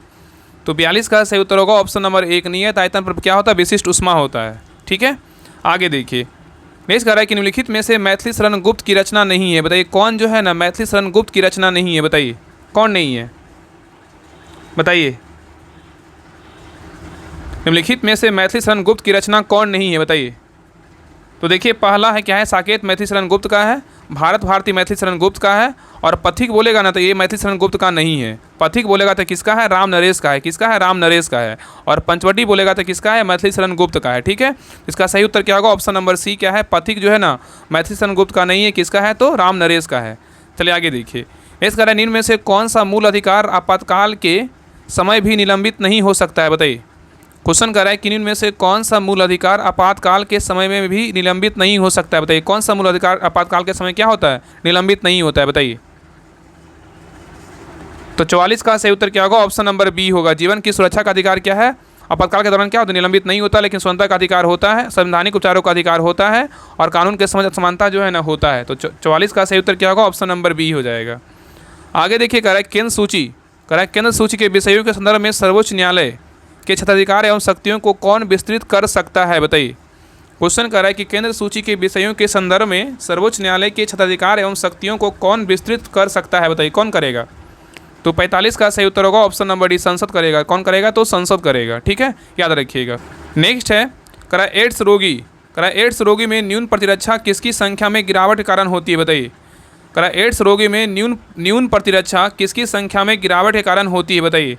S1: तो 42 का सही उत्तर होगा ऑप्शन नंबर 1, नियत आयतन पर क्या होता है, विशिष्ट ऊष्मा होता है, ठीक है। आगे देखिए नेक्स्ट कह रहा है कि निम्नलिखित में से मैथिली शरण गुप्त की रचना नहीं है, बताइए कौन जो है ना मैथिली शरण गुप्त की रचना नहीं है, बताइए कौन नहीं है, बताइए। निम्नलिखित में से मैथिली शरण गुप्त की रचना कौन नहीं है, बताइए। तो देखिए पहला है क्या है, साकेत मैथिली शरण गुप्त का है, भारत भारती मैथिली शरण गुप्त का है, और पथिक बोलेगा ना तो ये मैथिली शरण गुप्त का नहीं है। पथिक बोलेगा तो किसका है, राम नरेश का है, किसका है, राम नरेश का है। और पंचवटी बोलेगा तो किसका है, मैथिली शरण गुप्त का है, ठीक है। इसका सही उत्तर क्या होगा, ऑप्शन नंबर सी क्या है, पथिक जो है ना मैथिली शरण गुप्त का नहीं है, किसका है, तो राम नरेश का है। चलिए आगे देखिए, इस कारण निम्न में से कौन सा मूल अधिकार आपातकाल के समय भी निलंबित नहीं हो सकता है, बताइए। क्वेश्चन कर रहा है कि निम्न में से कौन सा मूल अधिकार आपातकाल के समय में भी निलंबित नहीं हो सकता है, बताइए। कौन सा मूल अधिकार आपातकाल के समय क्या होता है, निलंबित नहीं होता है, बताइए। तो 44 का सही उत्तर क्या होगा, ऑप्शन नंबर बी होगा। जीवन की सुरक्षा का अधिकार क्या है, आपातकाल के दौरान क्या होता है, निलंबित नहीं होता, लेकिन स्वतंत्रता का अधिकार होता है, संवैधानिक उपचारों का अधिकार होता है, और कानून के समझ समानता जो है ना होता है। तो 44 का सही उत्तर क्या होगा, ऑप्शन नंबर बी हो जाएगा। आगे देखिए कह रहा है केंद्र सूची, कह रहा है केंद्र सूची के विषयों के संदर्भ में सर्वोच्च न्यायालय के क्षेत्राधिकार एवं शक्तियों को कौन विस्तृत कर सकता है, बताइए। क्वेश्चन कर रहा है कि केंद्र सूची के विषयों के संदर्भ में सर्वोच्च न्यायालय के क्षेत्राधिकार एवं शक्तियों को कौन विस्तृत कर सकता है, बताइए कौन करेगा। तो 45 का सही उत्तर होगा ऑप्शन नंबर डी, संसद करेगा। कौन करेगा, तो संसद करेगा, ठीक है, याद रखिएगा। नेक्स्ट है कह रहा है एड्स रोगी, कह रहा है एड्स रोगी में न्यून प्रतिरक्षा किसकी संख्या में गिरावट के कारण होती है, बताइए। कह रहा है एड्स रोगी में न्यून प्रतिरक्षा किसकी संख्या में गिरावट के कारण होती है, बताइए।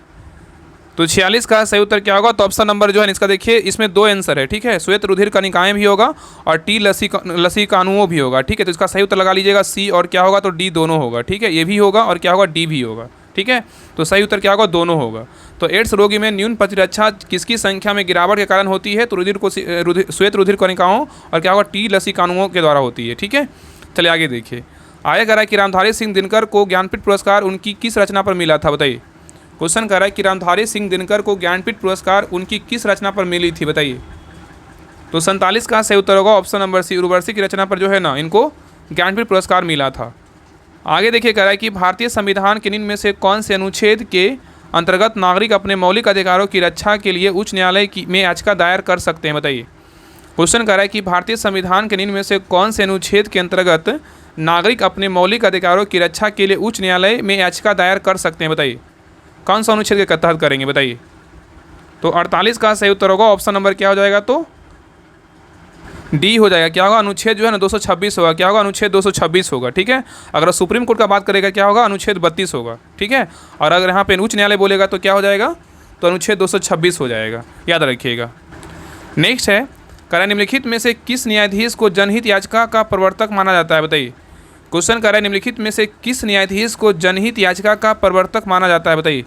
S1: तो 46 का सही उत्तर क्या होगा, तो ऑप्शन नंबर जो है इसका देखिए इसमें 2 आंसर है, ठीक है। श्वेत रुधिर कणिकाएं भी होगा और टी लसीकानुओं भी होगा, ठीक है। तो इसका सही उत्तर लगा लीजिएगा सी, और क्या होगा, तो डी दोनों होगा, ठीक है। ये भी होगा और क्या होगा, डी भी होगा, ठीक है। तो सही उत्तर क्या होगा, दोनों होगा। तो एड्स रोगी में न्यून प्रतिरक्षा किसकी संख्या में गिरावट के कारण होती है, तो श्वेत रुधिर कणिकाओं और क्या होगा, टी लसीकानुओं के द्वारा होती है, ठीक है। चलिए आगे देखिए, आगे कह रहा है कि रामधारी सिंह दिनकर को ज्ञानपीठ पुरस्कार उनकी किस रचना पर मिला था, बताइए। क्वेश्चन कर रहा है कि रामधारी सिंह दिनकर को ज्ञानपीठ पुरस्कार उनकी किस रचना पर मिली थी, बताइए। तो 47 का सही उत्तर होगा ऑप्शन नंबर सी, उर्वशी की रचना पर जो है ना इनको ज्ञानपीठ पुरस्कार मिला था। आगे देखिए कह रहा है कि भारतीय संविधान के निम्न में से कौन से अनुच्छेद के अंतर्गत नागरिक अपने मौलिक अधिकारों की रक्षा के लिए उच्च न्यायालय में याचिका दायर कर सकते हैं, बताइए। क्वेश्चन कर रहा है कि भारतीय संविधान के निम्न में से कौन से अनुच्छेद के अंतर्गत नागरिक अपने मौलिक अधिकारों की रक्षा के लिए उच्च न्यायालय में याचिका दायर कर सकते हैं, बताइए। कौन सा अनुच्छेद के तहत करेंगे, बताइए। तो 48 का सही उत्तर होगा ऑप्शन नंबर क्या हो जाएगा, तो डी हो जाएगा। क्या होगा, अनुच्छेद जो है ना 226 होगा, क्या होगा, अनुच्छेद 226 होगा, ठीक है। अगर सुप्रीम कोर्ट का बात करेगा क्या होगा, अनुच्छेद 32 होगा, ठीक है। और अगर यहाँ पे उच्च न्यायालय बोलेगा तो क्या हो जाएगा, तो अनुच्छेद 226 हो जाएगा, याद रखिएगा। नेक्स्ट है कह रहा है निम्नलिखित में से किस न्यायाधीश को जनहित याचिका का प्रवर्तक माना जाता है, बताइए। क्वेश्चन कर रहा है निम्नलिखित में से किस न्यायाधीश को जनहित याचिका का प्रवर्तक माना जाता है, बताइए।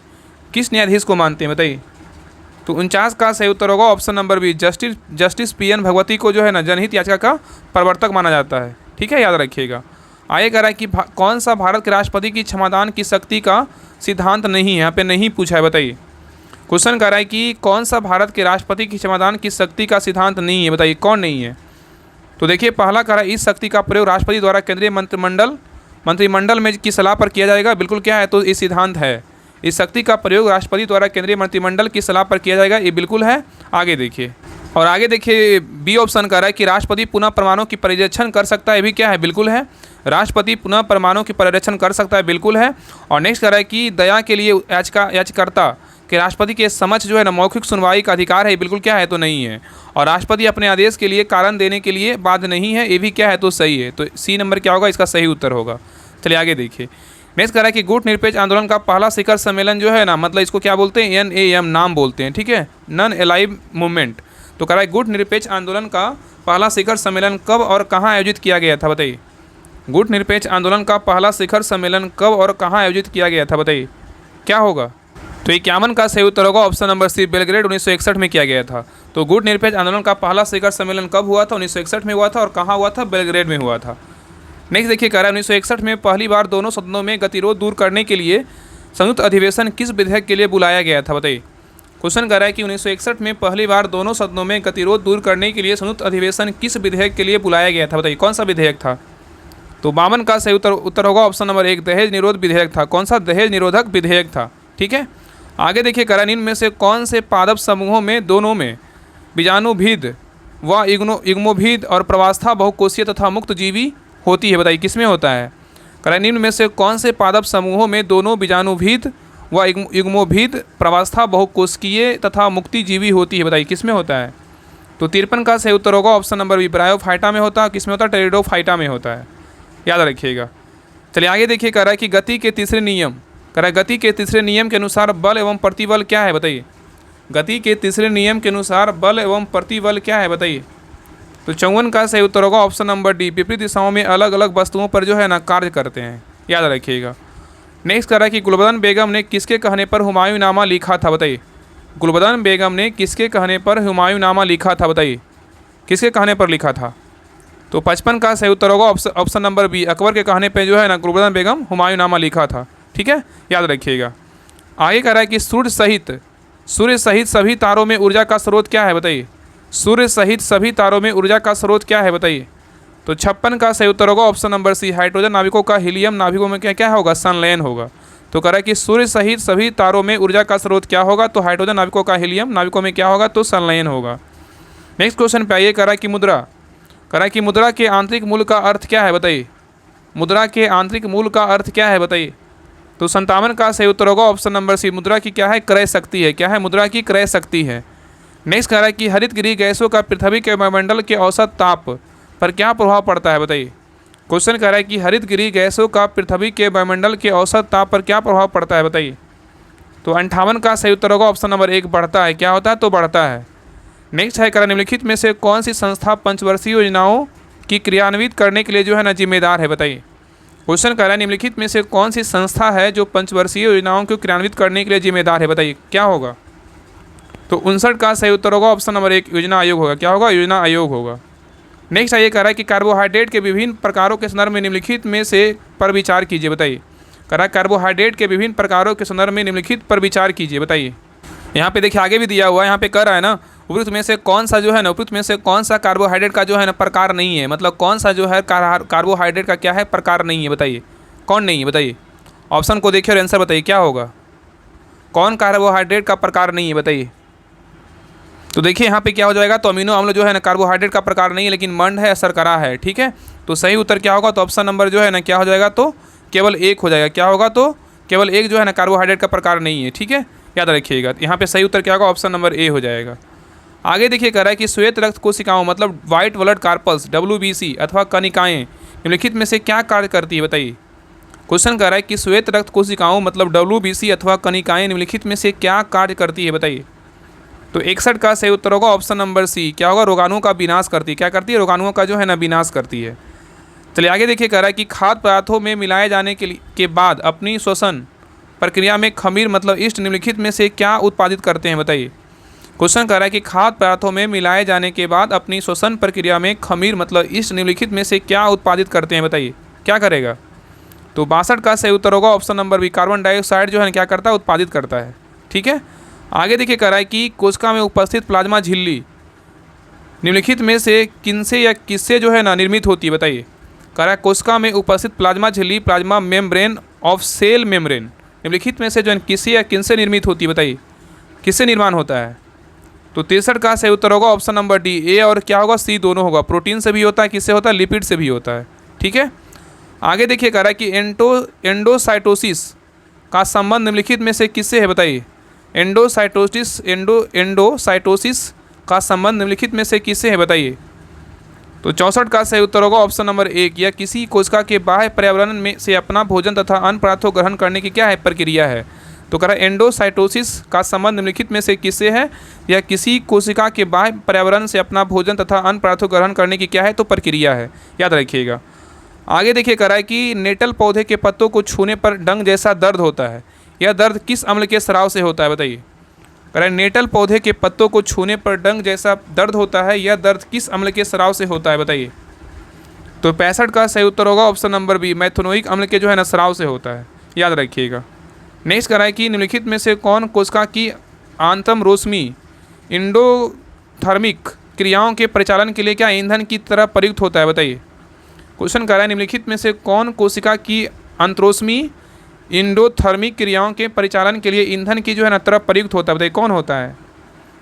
S1: किस न्यायाधीश को मानते हैं, बताइए। तो 49 का सही उत्तर होगा option number B, justice P N. Bhagwati को जो है ना जनहित याचिका का प्रवर्तक माना जाता है, ठीक है, याद रखिएगा। आगे कह रहा है कि कौन सा भारत के राष्ट्रपति की क्षमादान की शक्ति का सिद्धांत नहीं है, यहाँ पे नहीं पूछा है, बताइए। क्वेश्चन कह रहा है कि कौन सा भारत के राष्ट्रपति की क्षमादान की शक्ति का सिद्धांत नहीं है, बताइए कौन नहीं है। तो देखिए पहला कह रहा है इस शक्ति का प्रयोग राष्ट्रपति द्वारा केंद्रीय मंत्रिमंडल में की सलाह पर किया जाएगा, बिल्कुल क्या है, तो ये सिद्धांत है। इस शक्ति का प्रयोग राष्ट्रपति द्वारा केंद्रीय मंत्रिमंडल की सलाह पर किया जाएगा, ये बिल्कुल है। आगे देखिए, और आगे देखिए बी ऑप्शन कह रहा है कि राष्ट्रपति पुनः प्रमाणों की पर्यवेक्षण कर सकता है, ये भी क्या है, बिल्कुल है। राष्ट्रपति पुनः परमाणु की पर्यवेक्षण कर सकता है, बिल्कुल है। और नेक्स्ट कह रहा है कि दया के लिए याचिकाकर्ता कि राष्ट्रपति के समक्ष जो है ना मौखिक सुनवाई का अधिकार है, बिल्कुल क्या है तो नहीं है। और राष्ट्रपति अपने आदेश के लिए कारण देने के लिए बाध्य नहीं है, ये भी क्या है तो सही है। तो सी नंबर क्या होगा, इसका सही उत्तर होगा। चलिए आगे देखिए। नेक्स्ट कह रहा है कि गुट निरपेक्ष आंदोलन का पहला शिखर सम्मेलन जो है ना, मतलब इसको क्या बोलते हैं, NAM नाम बोलते हैं, ठीक है, नॉन एलाइव मूवमेंट। तो कह रहा है गुट निरपेक्ष आंदोलन का पहला शिखर सम्मेलन कब और कहाँ आयोजित किया गया था, बताइए। गुट निरपेक्ष आंदोलन का पहला शिखर सम्मेलन कब और कहाँ आयोजित किया गया था, बताइए क्या होगा। तो 51 का सही उत्तर होगा ऑप्शन नंबर सी, बेलग्रेड 1961 में किया गया था। तो गुट निरपेक्ष आंदोलन का पहला शिखर सम्मेलन कब हुआ था, 1961 में हुआ था। और कहाँ हुआ था, बेलग्रेड में हुआ था। नेक्स्ट देखिए, कह रहा है 1961 में पहली बार दोनों सदनों में गतिरोध दूर करने के लिए संयुक्त अधिवेशन किस विधेयक के लिए बुलाया गया था, बताइए। क्वेश्चन कह रहा है कि 1961 में पहली बार दोनों सदनों में गतिरोध दूर करने के लिए संयुक्त अधिवेशन किस विधेयक के लिए बुलाया गया था, बताइए कौन सा विधेयक था। तो 52 का सही उत्तर होगा ऑप्शन नंबर 1, दहेज निरोध विधेयक था। कौन सा, दहेज निरोधक विधेयक था, ठीक है। आगे देखिए, कह रहा है निम्न में से कौन से पादप समूहों में दोनों में बीजाणुभेद व युग्मोभेद और प्रवास्था बहुकोषीय तथा मुक्त जीवी होती है, बताइए किसमें होता है। कह रहा है निम्न में से कौन से पादप समूहों में दोनों बीजाणुभेद व युग्मोभेद प्रवास्था बहुकोषीय तथा मुक्ति जीवी होती है, बताइए किसमें होता है। तो 53 का सही उत्तर होगा ऑप्शन नंबर बी, ब्रायोफाइटा में होता है। किसमें होता है, टेरिडोफाइटा में होता है, याद रखिएगा। चलिए आगे देखिए, कह रहा है कि गति के तीसरे नियम, कह रहा है गति के तीसरे नियम के अनुसार बल एवं प्रतिबल क्या है, बताइए। गति के तीसरे नियम के अनुसार बल एवं प्रतिबल क्या है, बताइए। तो 54 का सही उत्तर होगा ऑप्शन नंबर डी, विपरीत दिशाओं में अलग अलग वस्तुओं पर जो है ना कार्य करते हैं, याद रखिएगा। नेक्स्ट कह रहा है कि गुलबदन बेगम ने किसके कहने पर हुमायूंनामा लिखा था, बताइए। गुलबदन बेगम ने किसके कहने पर हुमायूंनामा लिखा था, बताइए किसके कहने पर लिखा था। तो 55 का सही उत्तर होगा ऑप्शन नंबर बी, अकबर के कहने पर जो है ना गुलबदन बेगम हुमायूंनामा लिखा था, ठीक है, याद रखिएगा। आगे कह रहा है कि सूर्य सहित सभी तारों में ऊर्जा का स्रोत क्या है, बताइए। सूर्य सहित सभी तारों में ऊर्जा का स्रोत क्या है, बताइए। तो 56 का सही उत्तर होगा ऑप्शन नंबर सी, हाइड्रोजन नाभिकों का हीलियम नाभिकों में क्या होगा, संलयन होगा। तो कह रहा है कि सूर्य सहित सभी तारों में ऊर्जा का स्रोत क्या होगा, तो हाइड्रोजन नाभिकों का हीलियम नाभिकों में क्या होगा, तो संलयन होगा। नेक्स्ट क्वेश्चन पे आइए, कह रहा है कि मुद्रा के आंतरिक मूल का अर्थ क्या है, बताइए। मुद्रा के आंतरिक मूल का अर्थ क्या है, बताइए। तो 57 का सही उत्तर होगा ऑप्शन नंबर सी, मुद्रा की क्या है, क्रय शक्ति है। क्या है, मुद्रा की क्रय शक्ति है। नेक्स्ट कह रहा है कि हरितगृह गैसों का पृथ्वी के वायुमंडल के औसत ताप पर क्या प्रभाव पड़ता है, बताइए। क्वेश्चन कह रहा है कि हरितगृह गैसों का पृथ्वी के वायुमंडल के औसत ताप पर क्या प्रभाव पड़ता है, बताइए। तो 58 का सही उत्तर होगा ऑप्शन नंबर 1, बढ़ता है। क्या होता है, तो बढ़ता है। नेक्स्ट है, कह रहा है निम्नलिखित में से कौन सी संस्था पंचवर्षीय योजनाओं की क्रियान्वित करने के लिए जो है ना जिम्मेदार है, बताइए। क्वेश्चन कह रहा है निम्नलिखित में से कौन सी संस्था है जो पंचवर्षीय योजनाओं को क्रियान्वित करने के लिए जिम्मेदार है, बताइए क्या होगा। तो 59 का सही उत्तर होगा ऑप्शन नंबर 1, योजना आयोग होगा। क्या होगा, योजना आयोग होगा। नेक्स्ट ये कह रहा है कि कार्बोहाइड्रेट के विभिन्न प्रकारों के संदर्भ में निम्नलिखित में से पर विचार कीजिए, बताइए। कह रहा है कार्बोहाइड्रेट के विभिन्न प्रकारों के संदर्भ में निम्नलिखित पर विचार कीजिए, बताइए। यहाँ पे देखिए आगे भी दिया हुआ है, यहाँ पे कह रहा है ना उपयुक्त में से कौन सा जो है ना, उपयुक्त में से कौन सा कार्बोहाइड्रेट का जो है ना प्रकार नहीं है, मतलब कौन सा जो है कार्बोहाइड्रेट का क्या है, प्रकार नहीं है, बताइए कौन नहीं है, बताइए। ऑप्शन को देखिए और आंसर बताइए क्या होगा, कौन कार्बोहाइड्रेट का प्रकार नहीं है, बताइए। तो देखिए यहाँ पे क्या हो जाएगा, तो अमीनो अम्ल जो है ना कार्बोहाइड्रेट का प्रकार नहीं है, लेकिन मंड है, शर्करा है, ठीक है। तो सही उत्तर क्या होगा, तो ऑप्शन नंबर जो है ना क्या हो जाएगा, तो केवल 1 हो जाएगा। क्या होगा, तो केवल 1 जो है ना कार्बोहाइड्रेट का प्रकार नहीं है, ठीक है, याद रखिएगा। यहाँ पे सही उत्तर क्या होगा, ऑप्शन नंबर ए हो जाएगा। आगे देखिए कह रहा है कि श्वेत रक्त कोशिकाओं मतलब व्हाइट ब्लड कार्पल्स WBC अथवा कनिकाएँ निम्नलिखित में से क्या कार्य करती है, बताइए। क्वेश्चन कह रहा है कि श्वेत रक्त कोशिकाओं मतलब WBC अथवा कनिकाएँ निम्नलिखित में से क्या कार्य करती है, बताइए। तो 61 का सही उत्तर होगा ऑप्शन नंबर सी, क्या होगा, रोगाणुओं का विनाश करती है। क्या करती है, रोगाणुओं का जो है ना विनाश करती है। चलिए आगे देखिए कह रहा है कि खाद्य पदार्थों में मिलाए जाने के बाद अपनी श्वसन प्रक्रिया में खमीर मतलब ईस्ट निम्नलिखित में से क्या उत्पादित करते हैं, बताइए। क्वेश्चन कह रहा है कि खाद्य पदार्थों में मिलाए जाने के बाद अपनी श्वसन प्रक्रिया में खमीर मतलब ईस्ट निम्नलिखित में से क्या उत्पादित करते हैं, बताइए क्या करेगा। तो 62 का सही उत्तर होगा option number B, carbon dioxide जो है क्या करता है, उत्पादित करता है, ठीक है। आगे देखिए कह रहा है कि कोशिका में उपस्थित प्लाज्मा झिल्ली निम्नलिखित में से किनसे या किससे जो है ना निर्मित होती है, बताइए। कह रहा है कोशिका में उपस्थित प्लाज्मा झिल्ली plasma membrane of cell membrane निम्नलिखित में से जो है किससे या किनसे निर्मित होती है, बताइए किससे निर्माण होता है। तो 63 का सही उत्तर होगा ऑप्शन नंबर डी, ए और क्या होगा, सी दोनों होगा। प्रोटीन से भी होता है, किससे होता है, लिपिड से भी होता है, ठीक है। आगे देखिए कह रहा है कि एंडोसाइटोसिस का संबंध निम्नलिखित में से किससे है बताइए। एंडोसाइटोसिस का संबंध निम्नलिखित में से किससे है बताइए। तो 64 का सही उत्तर होगा ऑप्शन नंबर 1, या किसी कोशिका के बाह्य पर्यावरण में से अपना भोजन तथा अन्य पदार्थों ग्रहण करने की क्या है प्रक्रिया है। तो कह रहा है एंडोसाइटोसिस का संबंध निम्नलिखित में से किससे है, या किसी कोशिका के बाह्य पर्यावरण से अपना भोजन तथा अन्य पदार्थों ग्रहण करने की क्या है तो प्रक्रिया है, याद रखिएगा। आगे देखिए कह रहा है कि नेटल पौधे के पत्तों को छूने पर डंग जैसा दर्द होता है, यह दर्द किस अम्ल के स्राव से होता है बताइए। कह रहा है नेटल पौधे के पत्तों को छूने पर डंग जैसा दर्द होता है, यह दर्द किस अम्ल के स्राव से होता है बताइए। तो 65 का सही उत्तर होगा ऑप्शन नंबर बी, मैथोनोइक अम्ल के जो है ना स्राव से होता है, याद रखिएगा। नेक्स्ट कह रहा है कि निम्नलिखित में से कौन कोशिका की आंतम रोशनी इंडोथर्मिक क्रियाओं के परिचालन के लिए क्या ईंधन की तरह प्रयुक्त होता है बताइए। क्वेश्चन कह रहा है निम्नलिखित में से कौन कोशिका की अंतरोष्मी इंडोथर्मिक क्रियाओं के परिचालन के लिए ईंधन की जो है ना तरफ प्रयुक्त होता है बताइए, कौन होता है।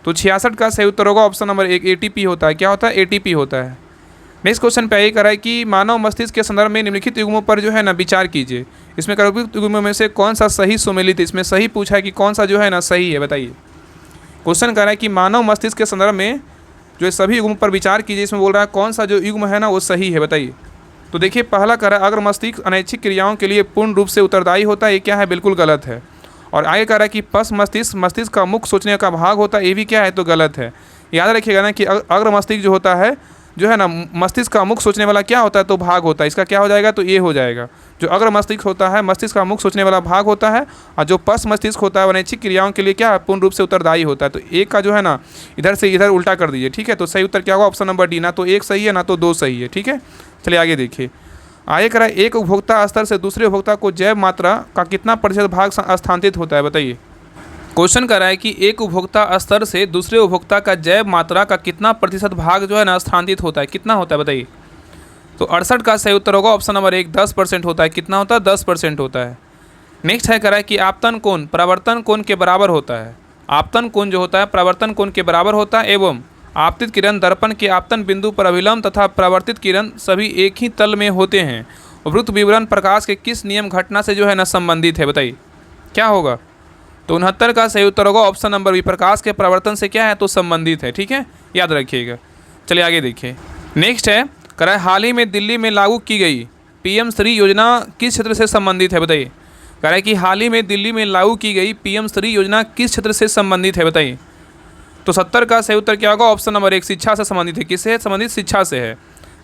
S1: तो 66 का सही उत्तर होगा ऑप्शन नंबर 1, एटीपी होता है। क्या होता है, एटीपी होता है। नेक्स्ट क्वेश्चन पे यही करा है कि मानव मस्तिष्क के संदर्भ में निम्नलिखित युग्मों पर जो है ना विचार कीजिए। इसमें उपयुक्त युग्मों में से कौन सा सही सुमेलित, इसमें सही पूछा है कि कौन सा जो है ना सही है बताइए। क्वेश्चन कह रहा है कि मानव मस्तिष्क के संदर्भ में जो सभी युग्मों पर विचार कीजिए, इसमें बोल रहा है कौन सा जो युग्म है ना वो सही है बताइए। तो देखिए पहला कह रहा है अगर मस्तिष्क अनैच्छिक क्रियाओं के लिए पूर्ण रूप से उत्तरदायी होता है, ये क्या है, बिल्कुल गलत है। और आगे कह रहा है कि पस मस्तिष्क का मुख्य सोचने का भाग होता है, ये भी क्या है तो गलत है। याद रखिएगा ना कि अग्र मस्तिष्क जो होता है जो है ना मस्तिष्क का मुख्य सोचने वाला क्या होता है तो भाग होता है, इसका क्या हो जाएगा तो ये हो जाएगा। जो अग्र मस्तिष्क होता है मस्तिष्क का मुख्य सोचने वाला भाग होता है, और जो पस मस्तिष्क होता है अनैच्छिक क्रियाओं के लिए क्या है पूर्ण रूप से उत्तरदायी होता है। तो एक का जो है ना इधर से इधर उल्टा कर दीजिए, ठीक है। तो सही उत्तर क्या होगा ऑप्शन नंबर डी, ना तो एक सही है ना तो दो सही है, ठीक है। चलिए आगे देखिए। आगे करा एक उपभोक्ता स्तर से दूसरे उपभोक्ता को जैव मात्रा का कितना प्रतिशत भाग स्थानांतरित होता है बताइए। क्वेश्चन कर रहा है कि एक उपभोक्ता स्तर से दूसरे उपभोक्ता का जैव मात्रा का कितना प्रतिशत भाग जो है ना स्थानांतरित होता है, कितना होता है बताइए। तो 68 का सही उत्तर होगा ऑप्शन नंबर 1, 10% होता है। कितना होता है, 10% होता है। नेक्स्ट है कह रहा है कि आपतन कोण प्रवर्तन कोण के बराबर होता है। आपतन कोण जो होता है प्रवर्तन कोण के बराबर होता है, एवं आपतित किरण दर्पण के आपतन बिंदु पर अभिलंब तथा प्रवर्तित किरण सभी एक ही तल में होते हैं। उपरोक्त विवरण प्रकाश के किस नियम घटना से जो है ना संबंधित है बताइए, क्या होगा। तो 69 का सही उत्तर होगा ऑप्शन नंबर बी, प्रकाश के प्रवर्तन से क्या है तो संबंधित है, ठीक है, याद रखिएगा। चलिए आगे देखिए। नेक्स्ट है कह रहा है हाल ही में दिल्ली में लागू की गई पीएम श्री योजना किस क्षेत्र से संबंधित है बताइए। कह रहा है कि हाल ही में दिल्ली में लागू की गई पीएम श्री योजना किस क्षेत्र से संबंधित है बताइए। तो 70 का सही उत्तर क्या होगा ऑप्शन नंबर 1, शिक्षा से संबंधित है। किससे संबंधित, शिक्षा से है।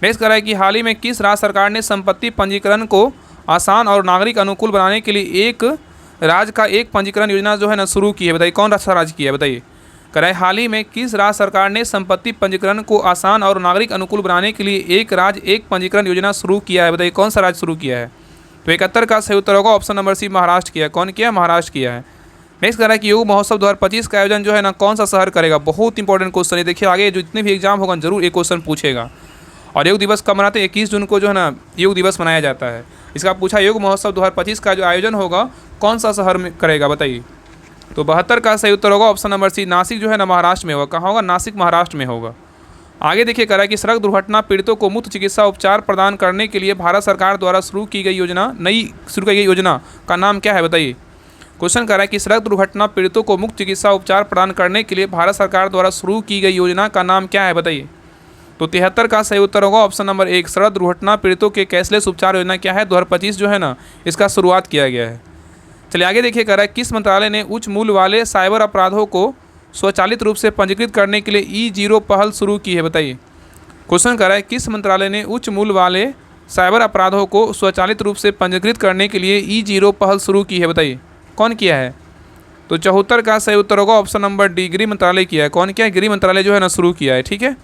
S1: नेक्स्ट कह रहा है कि हाल ही में किस राज्य सरकार ने संपत्ति पंजीकरण को आसान और नागरिक अनुकूल बनाने के लिए एक राज्य का एक पंजीकरण योजना जो है ना शुरू की है बताइए, कौन सा राज्य की है बताइए। कह रहा है हाल ही में किस राज्य सरकार ने संपत्ति पंजीकरण को आसान और नागरिक अनुकूल बनाने के लिए एक राज्य एक पंजीकरण योजना शुरू किया है बताइए, कौन सा राज्य शुरू किया है। तो 71 का सही उत्तर होगा ऑप्शन नंबर सी, महाराष्ट्र किया है। कौन किया, महाराष्ट्र किया है। नेक्स्ट कह रहा है कि योग महोत्सव 2025 का आयोजन जो है ना कौन सा शहर करेगा। बहुत इंपॉर्टेंट क्वेश्चन है, देखिए आगे जो जितने भी एग्जाम होगा जरूर एक क्वेश्चन पूछेगा। और योग दिवस कब मनाते हैं, 21 जून को जो है ना योग दिवस मनाया जाता है। इसका पूछा योग महोत्सव 2025 का जो आयोजन होगा कौन सा शहर में करेगा बताइए। तो 72 का सही उत्तर होगा ऑप्शन नंबर सी, नासिक जो है ना महाराष्ट्र में होगा। कहाँ होगा, नासिक महाराष्ट्र में होगा। आगे देखिए कह रहा है कि सड़क दुर्घटना पीड़ितों को मुफ्त चिकित्सा उपचार प्रदान करने के लिए भारत सरकार द्वारा शुरू की गई योजना का नाम क्या है बताइए। क्वेश्चन कह रहा है कि सड़क दुर्घटना पीड़ितों को मुफ्त चिकित्सा उपचार प्रदान करने के लिए भारत सरकार द्वारा शुरू की गई योजना का नाम क्या है बताइए। तो 73 का सही उत्तर होगा ऑप्शन नंबर 1, सड़क दुर्घटना पीड़ितों के कैशलेस उपचार योजना क्या है 2025 जो है ना इसका शुरुआत किया गया है। चलिए आगे देखिए कह रहा है किस मंत्रालय ने उच्च मूल्य वाले साइबर अपराधों को स्वचालित रूप से पंजीकृत करने के लिए E0 पहल शुरू की है बताइए। क्वेश्चन कर रहा है किस मंत्रालय ने उच्च मूल्य वाले साइबर अपराधों को स्वचालित रूप से पंजीकृत करने के लिए E0 पहल शुरू की है बताइए, कौन किया है। तो 74 का सही उत्तर होगा ऑप्शन नंबर डी, गृह मंत्रालय किया है। कौन किया है, गृह मंत्रालय जो है ना शुरू किया है, ठीक है।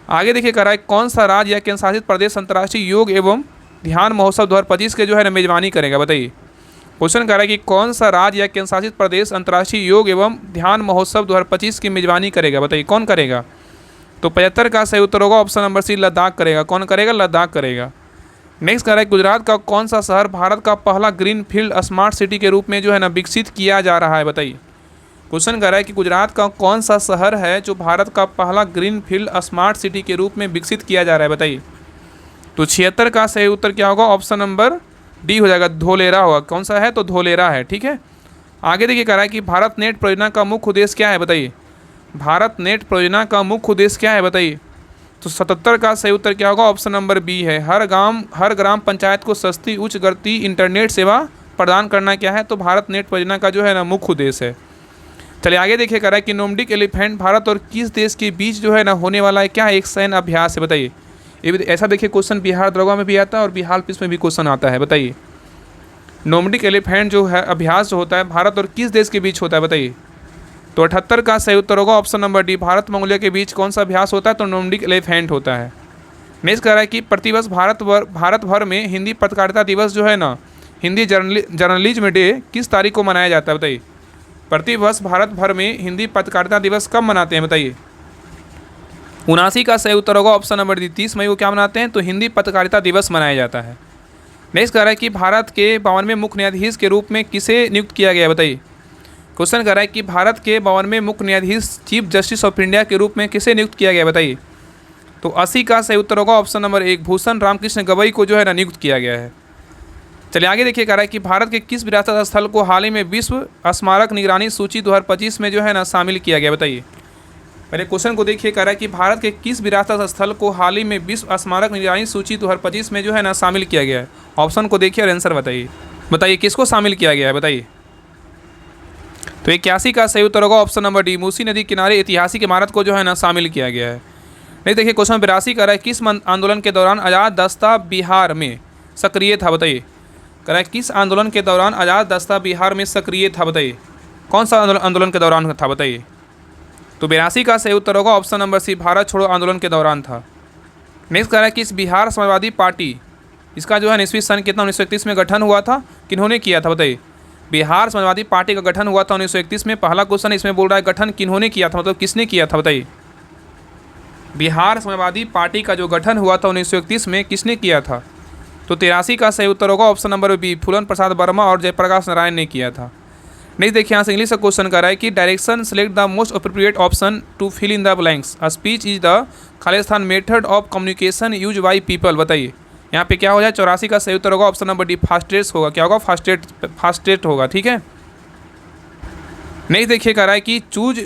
S1: आगे देखिए कह रहा है कौन सा राज्य या केंद्र शासित प्रदेश अंतर्राष्ट्रीय योग एवं ध्यान महोत्सव 2025 के जो है ना मेजबानी करेगा बताइए। क्वेश्चन कह रहा है कि कौन सा राज्य या केंद्र शासित प्रदेश अंतर्राष्ट्रीय योग एवं ध्यान महोत्सव 2025 की मेजबानी करेगा बताइए, कौन करेगा। तो 75 का सही उत्तर होगा ऑप्शन नंबर सी, लद्दाख करेगा। कौन करेगा, लद्दाख करेगा। नेक्स्ट कह रहा है गुजरात का कौन सा शहर भारत का पहला ग्रीन फील्ड स्मार्ट सिटी के रूप में जो है ना विकसित किया जा रहा है बताइए। क्वेश्चन कह रहा है कि गुजरात का कौन सा शहर है जो भारत का पहला ग्रीन फील्ड स्मार्ट सिटी के रूप में विकसित किया जा रहा है बताइए। तो 76 का सही उत्तर क्या होगा? ऑप्शन नंबर डी हो जाएगा, धोलेरा होगा। कौन सा है? तो धोलेरा है। ठीक है, आगे देखिए कह रहा है कि भारत नेट परियोजना का मुख्य उद्देश्य क्या है बताइए। भारत नेट परियोजना का मुख्य उद्देश्य क्या है बताइए। तो 77 का सही उत्तर क्या होगा? ऑप्शन नंबर बी है, हर ग्राम पंचायत को सस्ती उच्च गति इंटरनेट सेवा प्रदान करना क्या है? तो भारत नेट परियोजना का जो है ना मुख्य उद्देश्य है। चलिए आगे देखिए कह रहा है कि नोमडिक एलिफेंट भारत और किस देश के बीच जो है ना होने वाला है क्या है? एक सैन्य अभ्यास है बताइए। ये ऐसा देखिए क्वेश्चन बिहार दरोगा में भी आता है और बिहार पुलिस में भी क्वेश्चन आता है। बताइए नोमडिक एलिफेंट जो है अभ्यास जो होता है भारत और किस देश के बीच होता है बताइए। तो 78 का सही उत्तर होगा option number D, Bharat Mongolia के बीच कौन सा अभ्यास होता है? तो नोमडिक एलिफेंट होता है। नेक्स्ट कह रहा है कि प्रतिवर्ष भारत भर में हिंदी पत्रकारिता दिवस जो है ना, हिंदी जर्नलिज्म डे किस तारीख को मनाया जाता है बताइए। प्रतिवर्ष भारत भर में हिंदी पत्रकारिता दिवस कब मनाते हैं बताइए। 79 का सही उत्तर होगा ऑप्शन नंबर डी, 30 मई को क्या मनाते हैं? तो हिंदी पत्रकारिता दिवस मनाया जाता है। नेक्स्ट कह रहा है कि भारत के 52वें मुख्य न्यायाधीश के रूप में किसे नियुक्त किया गया है बताइए। क्वेश्चन कर रहा है कि भारत के 52वें मुख्य न्यायाधीश चीफ जस्टिस ऑफ इंडिया के रूप में किसे नियुक्त किया गया बताइए। तो 80 का सही उत्तर होगा ऑप्शन नंबर 1, भूषण रामकृष्ण गवई को जो है ना नियुक्त किया गया है। चलिए आगे देखिए कह रहा है कि भारत के किस विरासत स्थल को हाल ही में विश्व स्मारक निगरानी सूची 2025 में जो है ना शामिल किया गया बताइए। पहले क्वेश्चन को देखिए कह रहा है कि भारत के किस विरासत स्थल को हाल ही में विश्व स्मारक निगरानी सूची 2025 में जो है ना शामिल किया गया है। ऑप्शन को देखिए और आंसर बताइए किसको शामिल किया गया है बताइए। तो 81 का सही उत्तर होगा ऑप्शन नंबर डी, मूसी नदी किनारे ऐतिहासिक इमारत को जो है ना शामिल किया गया है। नहीं देखिए क्वेश्चन 82 कर रहा है किस आंदोलन के दौरान आज़ाद दस्ता बिहार में सक्रिय था बताइए। कह रहा है किस आंदोलन के दौरान आज़ाद दस्ता बिहार में सक्रिय था बताइए। कौन सा आंदोलन के दौरान था बताइए। तो 82 का सही उत्तर होगा ऑप्शन नंबर सी, भारत छोड़ो आंदोलन के दौरान था। नेक्स्ट कह रहा है कि इस बिहार समाजवादी पार्टी इसका जो है ईस्वी सन कितना 1931 में गठन हुआ था, किन्होंने किया था बताइए। बिहार समाजवादी पार्टी का गठन हुआ था 1931 में। पहला क्वेश्चन इसमें बोल रहा है गठन किन्होंने किया था, मतलब किसने किया था बताइए। बिहार समाजवादी पार्टी का जो गठन हुआ था 1931 में किसने किया था। तो 83 का सही उत्तर होगा ऑप्शन नंबर बी, फूलन प्रसाद वर्मा और जयप्रकाश नारायण ने किया था। नहीं देखिए यहाँ से इंग्लिश का क्वेश्चन कर रहा है कि direction select the most appropriate option to fill in the blanks, a speech is the खालिस्तान method of communication use by people. बताइए यहाँ पे क्या हो जाए। 84 का सही उत्तर होगा ऑप्शन नंबर डी, फास्टेस्ट होगा। क्या होगा? फास्टेस्ट होगा। ठीक है, नहीं देखिए कह रहा है कि choose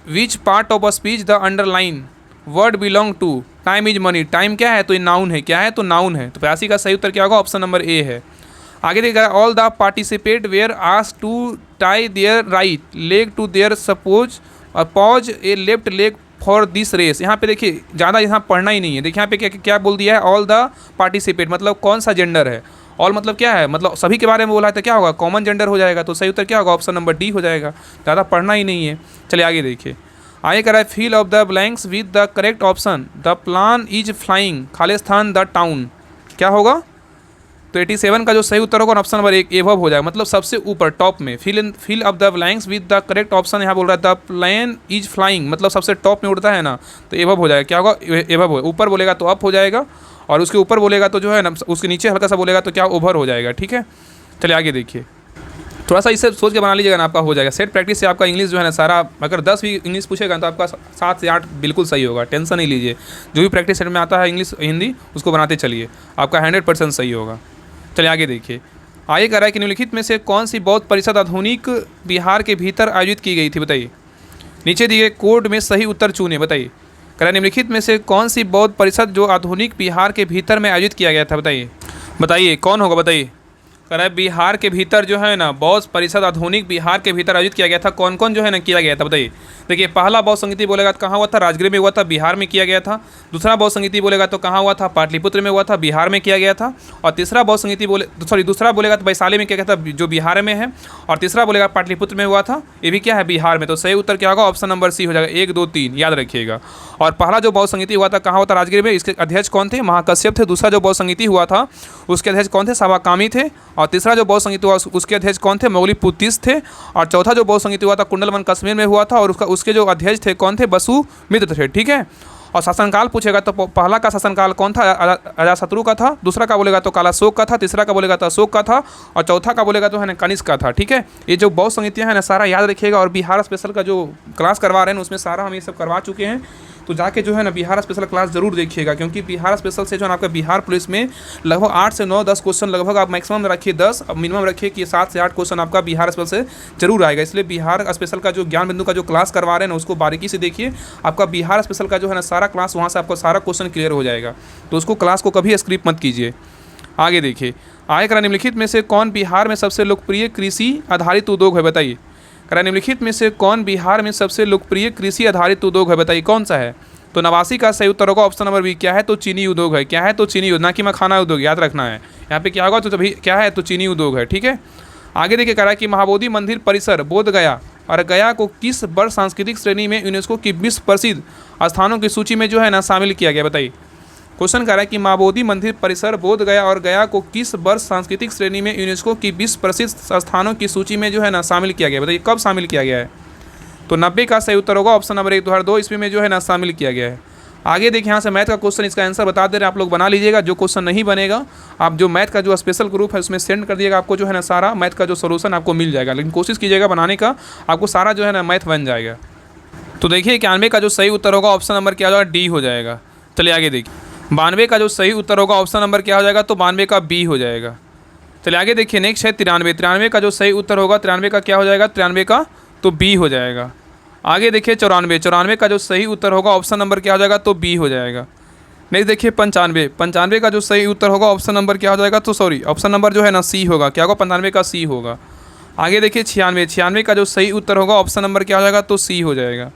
S1: which part of a speech the underline word belong to, time is money. Time क्या है? तो ये नाउन है। क्या है? तो नाउन है। तो 85 का सही उत्तर क्या होगा? ऑप्शन नंबर ए है। आगे देखिए all the participate were asked to tie their right leg to their suppose pose a left leg for this race. यहाँ पे देखिए ज़्यादा यहाँ पढ़ना ही नहीं है। देखिए यहाँ पे क्या बोल दिया है, ऑल द पार्टिसिपेट मतलब कौन सा जेंडर है। ऑल मतलब क्या है? मतलब सभी के बारे में बोला है तो क्या होगा? कॉमन जेंडर हो जाएगा। तो सही उत्तर क्या होगा? ऑप्शन नंबर डी हो जाएगा। ज़्यादा पढ़ना ही नहीं है। चलिए आगे देखिए, आगे कह रहा है fill of the blanks with the correct option, the plan is flying खालिस्तान द टाउन। क्या होगा? तो 87 का जो सही उत्तर होगा ऑप्शन नंबर 1, एबव हो जाएगा, मतलब सबसे ऊपर टॉप में। Fill of the blanks with the correct option यहाँ बोल रहा है द प्लेन इज फ्लाइंग, मतलब सबसे टॉप में उड़ता है ना, तो एबव हो जाएगा। क्या होगा? एबव हो। ऊपर बोलेगा तो अप हो जाएगा और उसके ऊपर बोलेगा तो जो है ना उसके नीचे हल्का सा बोलेगा तो क्या ओवर हो जाएगा। ठीक है, चलिए आगे देखिए, थोड़ा सा इससे सोच के बना लीजिएगा ना, आपका हो जाएगा। सेट प्रैक्टिस से आपका इंग्लिश जो है ना सारा, अगर 10 भी इंग्लिश पूछेगा तो आपका 7 से 8 बिल्कुल सही होगा। टेंशन नहीं लीजिए, जो भी प्रैक्टिस सेट में आता है इंग्लिश हिंदी उसको बनाते चलिए, आपका 100% सही होगा। चलिए आगे देखिए, आगे कह रहा है कि निम्नलिखित में से कौन सी बौद्ध परिषद आधुनिक बिहार के भीतर आयोजित की गई थी बताइए। नीचे दिए कोड में सही उत्तर चुने। बताइए, कह रहा है निम्नलिखित में से कौन सी बौद्ध परिषद जो आधुनिक बिहार के भीतर में आयोजित किया गया था बताइए कौन होगा। बताइए, कह रहा है बिहार के भीतर जो है ना बौद्ध परिषद आधुनिक बिहार के भीतर आयोजित किया गया था। कौन कौन जो है ना किया गया था बताइए। देखिए, पहला बौद्ध संगीति बोलेगा तो कहाँ हुआ था? राजगीर में हुआ था, बिहार में किया गया था। दूसरा बौद्ध संगीति बोलेगा तो कहाँ हुआ था? पाटलिपुत्र में हुआ था, बिहार में किया गया था। और तीसरा बौद्ध संगीति दूसरा बोलेगा तो वैशाली में किया गया था, जो बिहार में है। और तीसरा बोलेगा पाटलिपुत्र में हुआ था, ये भी क्या है? बिहार में। तो सही उत्तर क्या होगा? ऑप्शन नंबर सी हो जाएगा, 1 2 3 याद रखिएगा। और पहला जो बौद्ध संगीति हुआ था कहाँ हुआ था? राजगीर में। इसके अध्यक्ष कौन थे? महाकश्यप थे। दूसरा जो बौद्ध संगीति हुआ था उसके अध्यक्ष कौन थे? सावाकामी थे। और तीसरा जो बौद्ध संगीत हुआ उसके अध्यक्ष कौन थे? मौलिपुत्तिस थे। और चौथा जो बौद्ध संगीत हुआ था कुंडलवन कश्मीर में हुआ था, और उसके जो अध्यक्ष थे कौन थे? वसुमित्र थे। ठीक है, और शासनकाल पूछेगा तो पहला का शासनकाल कौन था? अजातशत्रु का था। दूसरा का बोलेगा तो कालाशोक का था। तीसरा का बोलेगा तो अशोक का था। और चौथा का बोलेगा तो है ना कनिष्क का था। ठीक है, ये जो बौद्ध संगीतियाँ हैं ना सारा याद रखिएगा। और बिहार स्पेशल का जो क्लास करवा रहे हैं उसमें सारा हम ये सब करवा चुके हैं। तो जाके जो है ना बिहार स्पेशल क्लास जरूर देखिएगा, क्योंकि बिहार स्पेशल से जो है ना आपका बिहार पुलिस में लगभग 8 से 9 10 क्वेश्चन लगभग आप मैक्सिमम रखिए 10, अब मिनिमम रखिए कि 7 से 8 क्वेश्चन आपका बिहार स्पेशल से जरूर आएगा। इसलिए बिहार स्पेशल का जो ज्ञान बिंदु का जो क्लास करवा रहे हैं ना उसको बारीकी से देखिए, आपका बिहार स्पेशल का जो है ना सारा क्लास वहाँ से आपका सारा क्वेश्चन क्लियर हो जाएगा। तो उसको क्लास को कभी स्किप मत कीजिए। आगे देखिए, आगे करा निम्नलिखित में से कौन बिहार में सबसे लोकप्रिय कृषि आधारित उद्योग है, बताइए। करा निम्नलिखित में से कौन बिहार में सबसे लोकप्रिय कृषि आधारित उद्योग है, बताइए कौन सा है। तो 89 का सही उत्तर होगा ऑप्शन नंबर बी। क्या है? तो चीनी उद्योग है। क्या है? तो चीनी उद्योग, ना कि मखाना उद्योग, याद रखना है। यहाँ पे क्या होगा तो तभी क्या है? तो चीनी उद्योग है। ठीक है, आगे देखिए करा कि महाबोधि मंदिर परिसर बोध गया और गया को किस वर्ष सांस्कृतिक श्रेणी में यूनेस्को की विश्व प्रसिद्ध स्थानों की सूची में जो है ना शामिल किया गया, बताइए। क्वेश्चन कर रहा है कि महाबोधि मंदिर परिसर बोध गया और गया को किस वर्ष सांस्कृतिक श्रेणी में यूनेस्को की विश्व प्रसिद्ध स्थानों की सूची में जो है ना शामिल किया गया, बताइए कब शामिल किया गया है। तो 90 का सही उत्तर होगा ऑप्शन नंबर 1 2002 ईस्वी में जो है ना शामिल किया गया है। आगे देखिए यहाँ से मैथ का क्वेश्चन, इसका आंसर बता दे रहे हैं, आप लोग बना लीजिएगा। जो क्वेश्चन नहीं बनेगा आप जो मैथ का जो स्पेशल ग्रुप है उसमें सेंड कर दिएगा, आपको जो है ना सारा मैथ का जो सोल्यूशन आपको मिल जाएगा। लेकिन कोशिश कीजिएगा बनाने का, आपको सारा जो है ना मैथ बन जाएगा। तो देखिए 91 का जो सही उत्तर होगा ऑप्शन नंबर क्या हो जाएगा? डी हो जाएगा। चलिए आगे देखिए, 92 का जो सही उत्तर होगा ऑप्शन नंबर क्या हो जाएगा? तो 92 का बी हो जाएगा। चलिए आगे देखिए, नेक्स्ट है 93। 93 का जो सही उत्तर होगा 93 का क्या हो जाएगा? 93 का तो बी हो जाएगा। आगे देखिए 94। 94 का जो सही उत्तर होगा ऑप्शन नंबर क्या हो जाएगा? तो बी हो जाएगा। नेक्स्ट देखिए 95। 95 का जो सही उत्तर होगा ऑप्शन नंबर क्या हो जाएगा? तो सॉरी ऑप्शन नंबर जो है ना सी होगा। क्या होगा? 95 का सी होगा। आगे देखिए 96। 96 का जो सही उत्तर होगा ऑप्शन नंबर क्या हो जाएगा? तो सी हो जाएगा।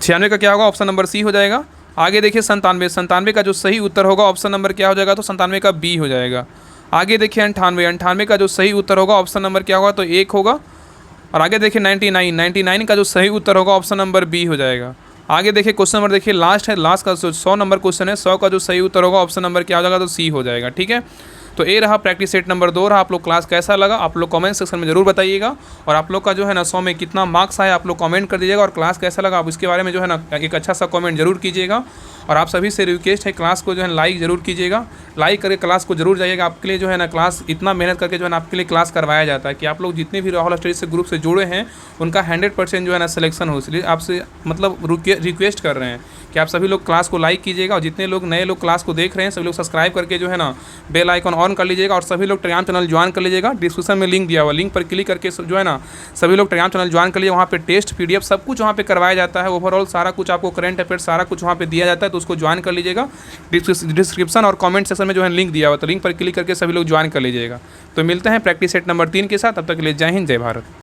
S1: 96 का क्या होगा? ऑप्शन नंबर सी हो जाएगा। आगे देखिए 97। 97 का जो सही उत्तर होगा ऑप्शन नंबर क्या हो जाएगा? तो 97 का बी हो जाएगा। आगे देखिए 98। 98 का जो सही उत्तर होगा ऑप्शन नंबर क्या होगा? तो 1 होगा। और आगे देखिए 99। 99 का जो सही उत्तर होगा ऑप्शन नंबर बी हो जाएगा। आगे देखिए क्वेश्चन नंबर देखिए लास्ट है, लास्ट का 100 नंबर क्वेश्चन है, 100 का जो सही उत्तर होगा ऑप्शन नंबर क्या हो जाएगा? तो सी हो जाएगा। ठीक है, तो ये रहा प्रैक्टिस सेट नंबर 2 रहा। आप लोग क्लास कैसा लगा आप लोग कमेंट सेक्शन में जरूर बताइएगा, और आप लोग का जो है ना 100 में कितना मार्क्स आया आप लोग कमेंट कर दीजिएगा, और क्लास कैसा लगा आप इसके बारे में जो है ना एक अच्छा सा कमेंट जरूर कीजिएगा। और आप सभी से रिक्वेस्ट है क्लास को जो है लाइक जरूर कीजिएगा, लाइक करके क्लास को जरूर जाइएगा। आपके लिए जो है ना क्लास इतना मेहनत करके जो है ना आपके लिए क्लास करवाया जाता है कि आप लोग जितने भी राहुल स्टडी से ग्रुप से जुड़े हैं उनका 100% जो है ना सिलेक्शन हो। इसलिए आपसे मतलब रिक्वेस्ट कर रहे हैं कि आप सभी लोग क्लास को लाइक कीजिएगा, और जितने लोग नए लोग क्लास को देख रहे हैं सभी लोग सब्सक्राइब करके जो है ना बेल आइकन ऑन कर लीजिएगा, और सभी लोग टेलीग्राम चैनल ज्वाइन कर लीजिएगा। डिस्क्रिप्शन में लिंक दिया हुआ, लिंक पर क्लिक करके जो है ना सभी लोग टेलीग्राम चैनल ज्वाइन कर लीजिए। वहाँ पे टेस्ट PDF सब कुछ वहाँ पे करवाया जाता है, ओवरऑल सारा कुछ आपको करंट अफेयर सारा कुछ वहाँ पे दिया जाता है, तो उसको ज्वाइन कर लीजिएगा। डिस्क्रिप्शन और कमेंट सेक्शन में जो है लिंक दिया हुआ, तो लिंक पर क्लिक करके सभी लोग ज्वाइन कर लीजिएगा। तो मिलते हैं प्रैक्टिस सेट नंबर 3 के साथ, तब तक के लिए जय हिंद जय भारत।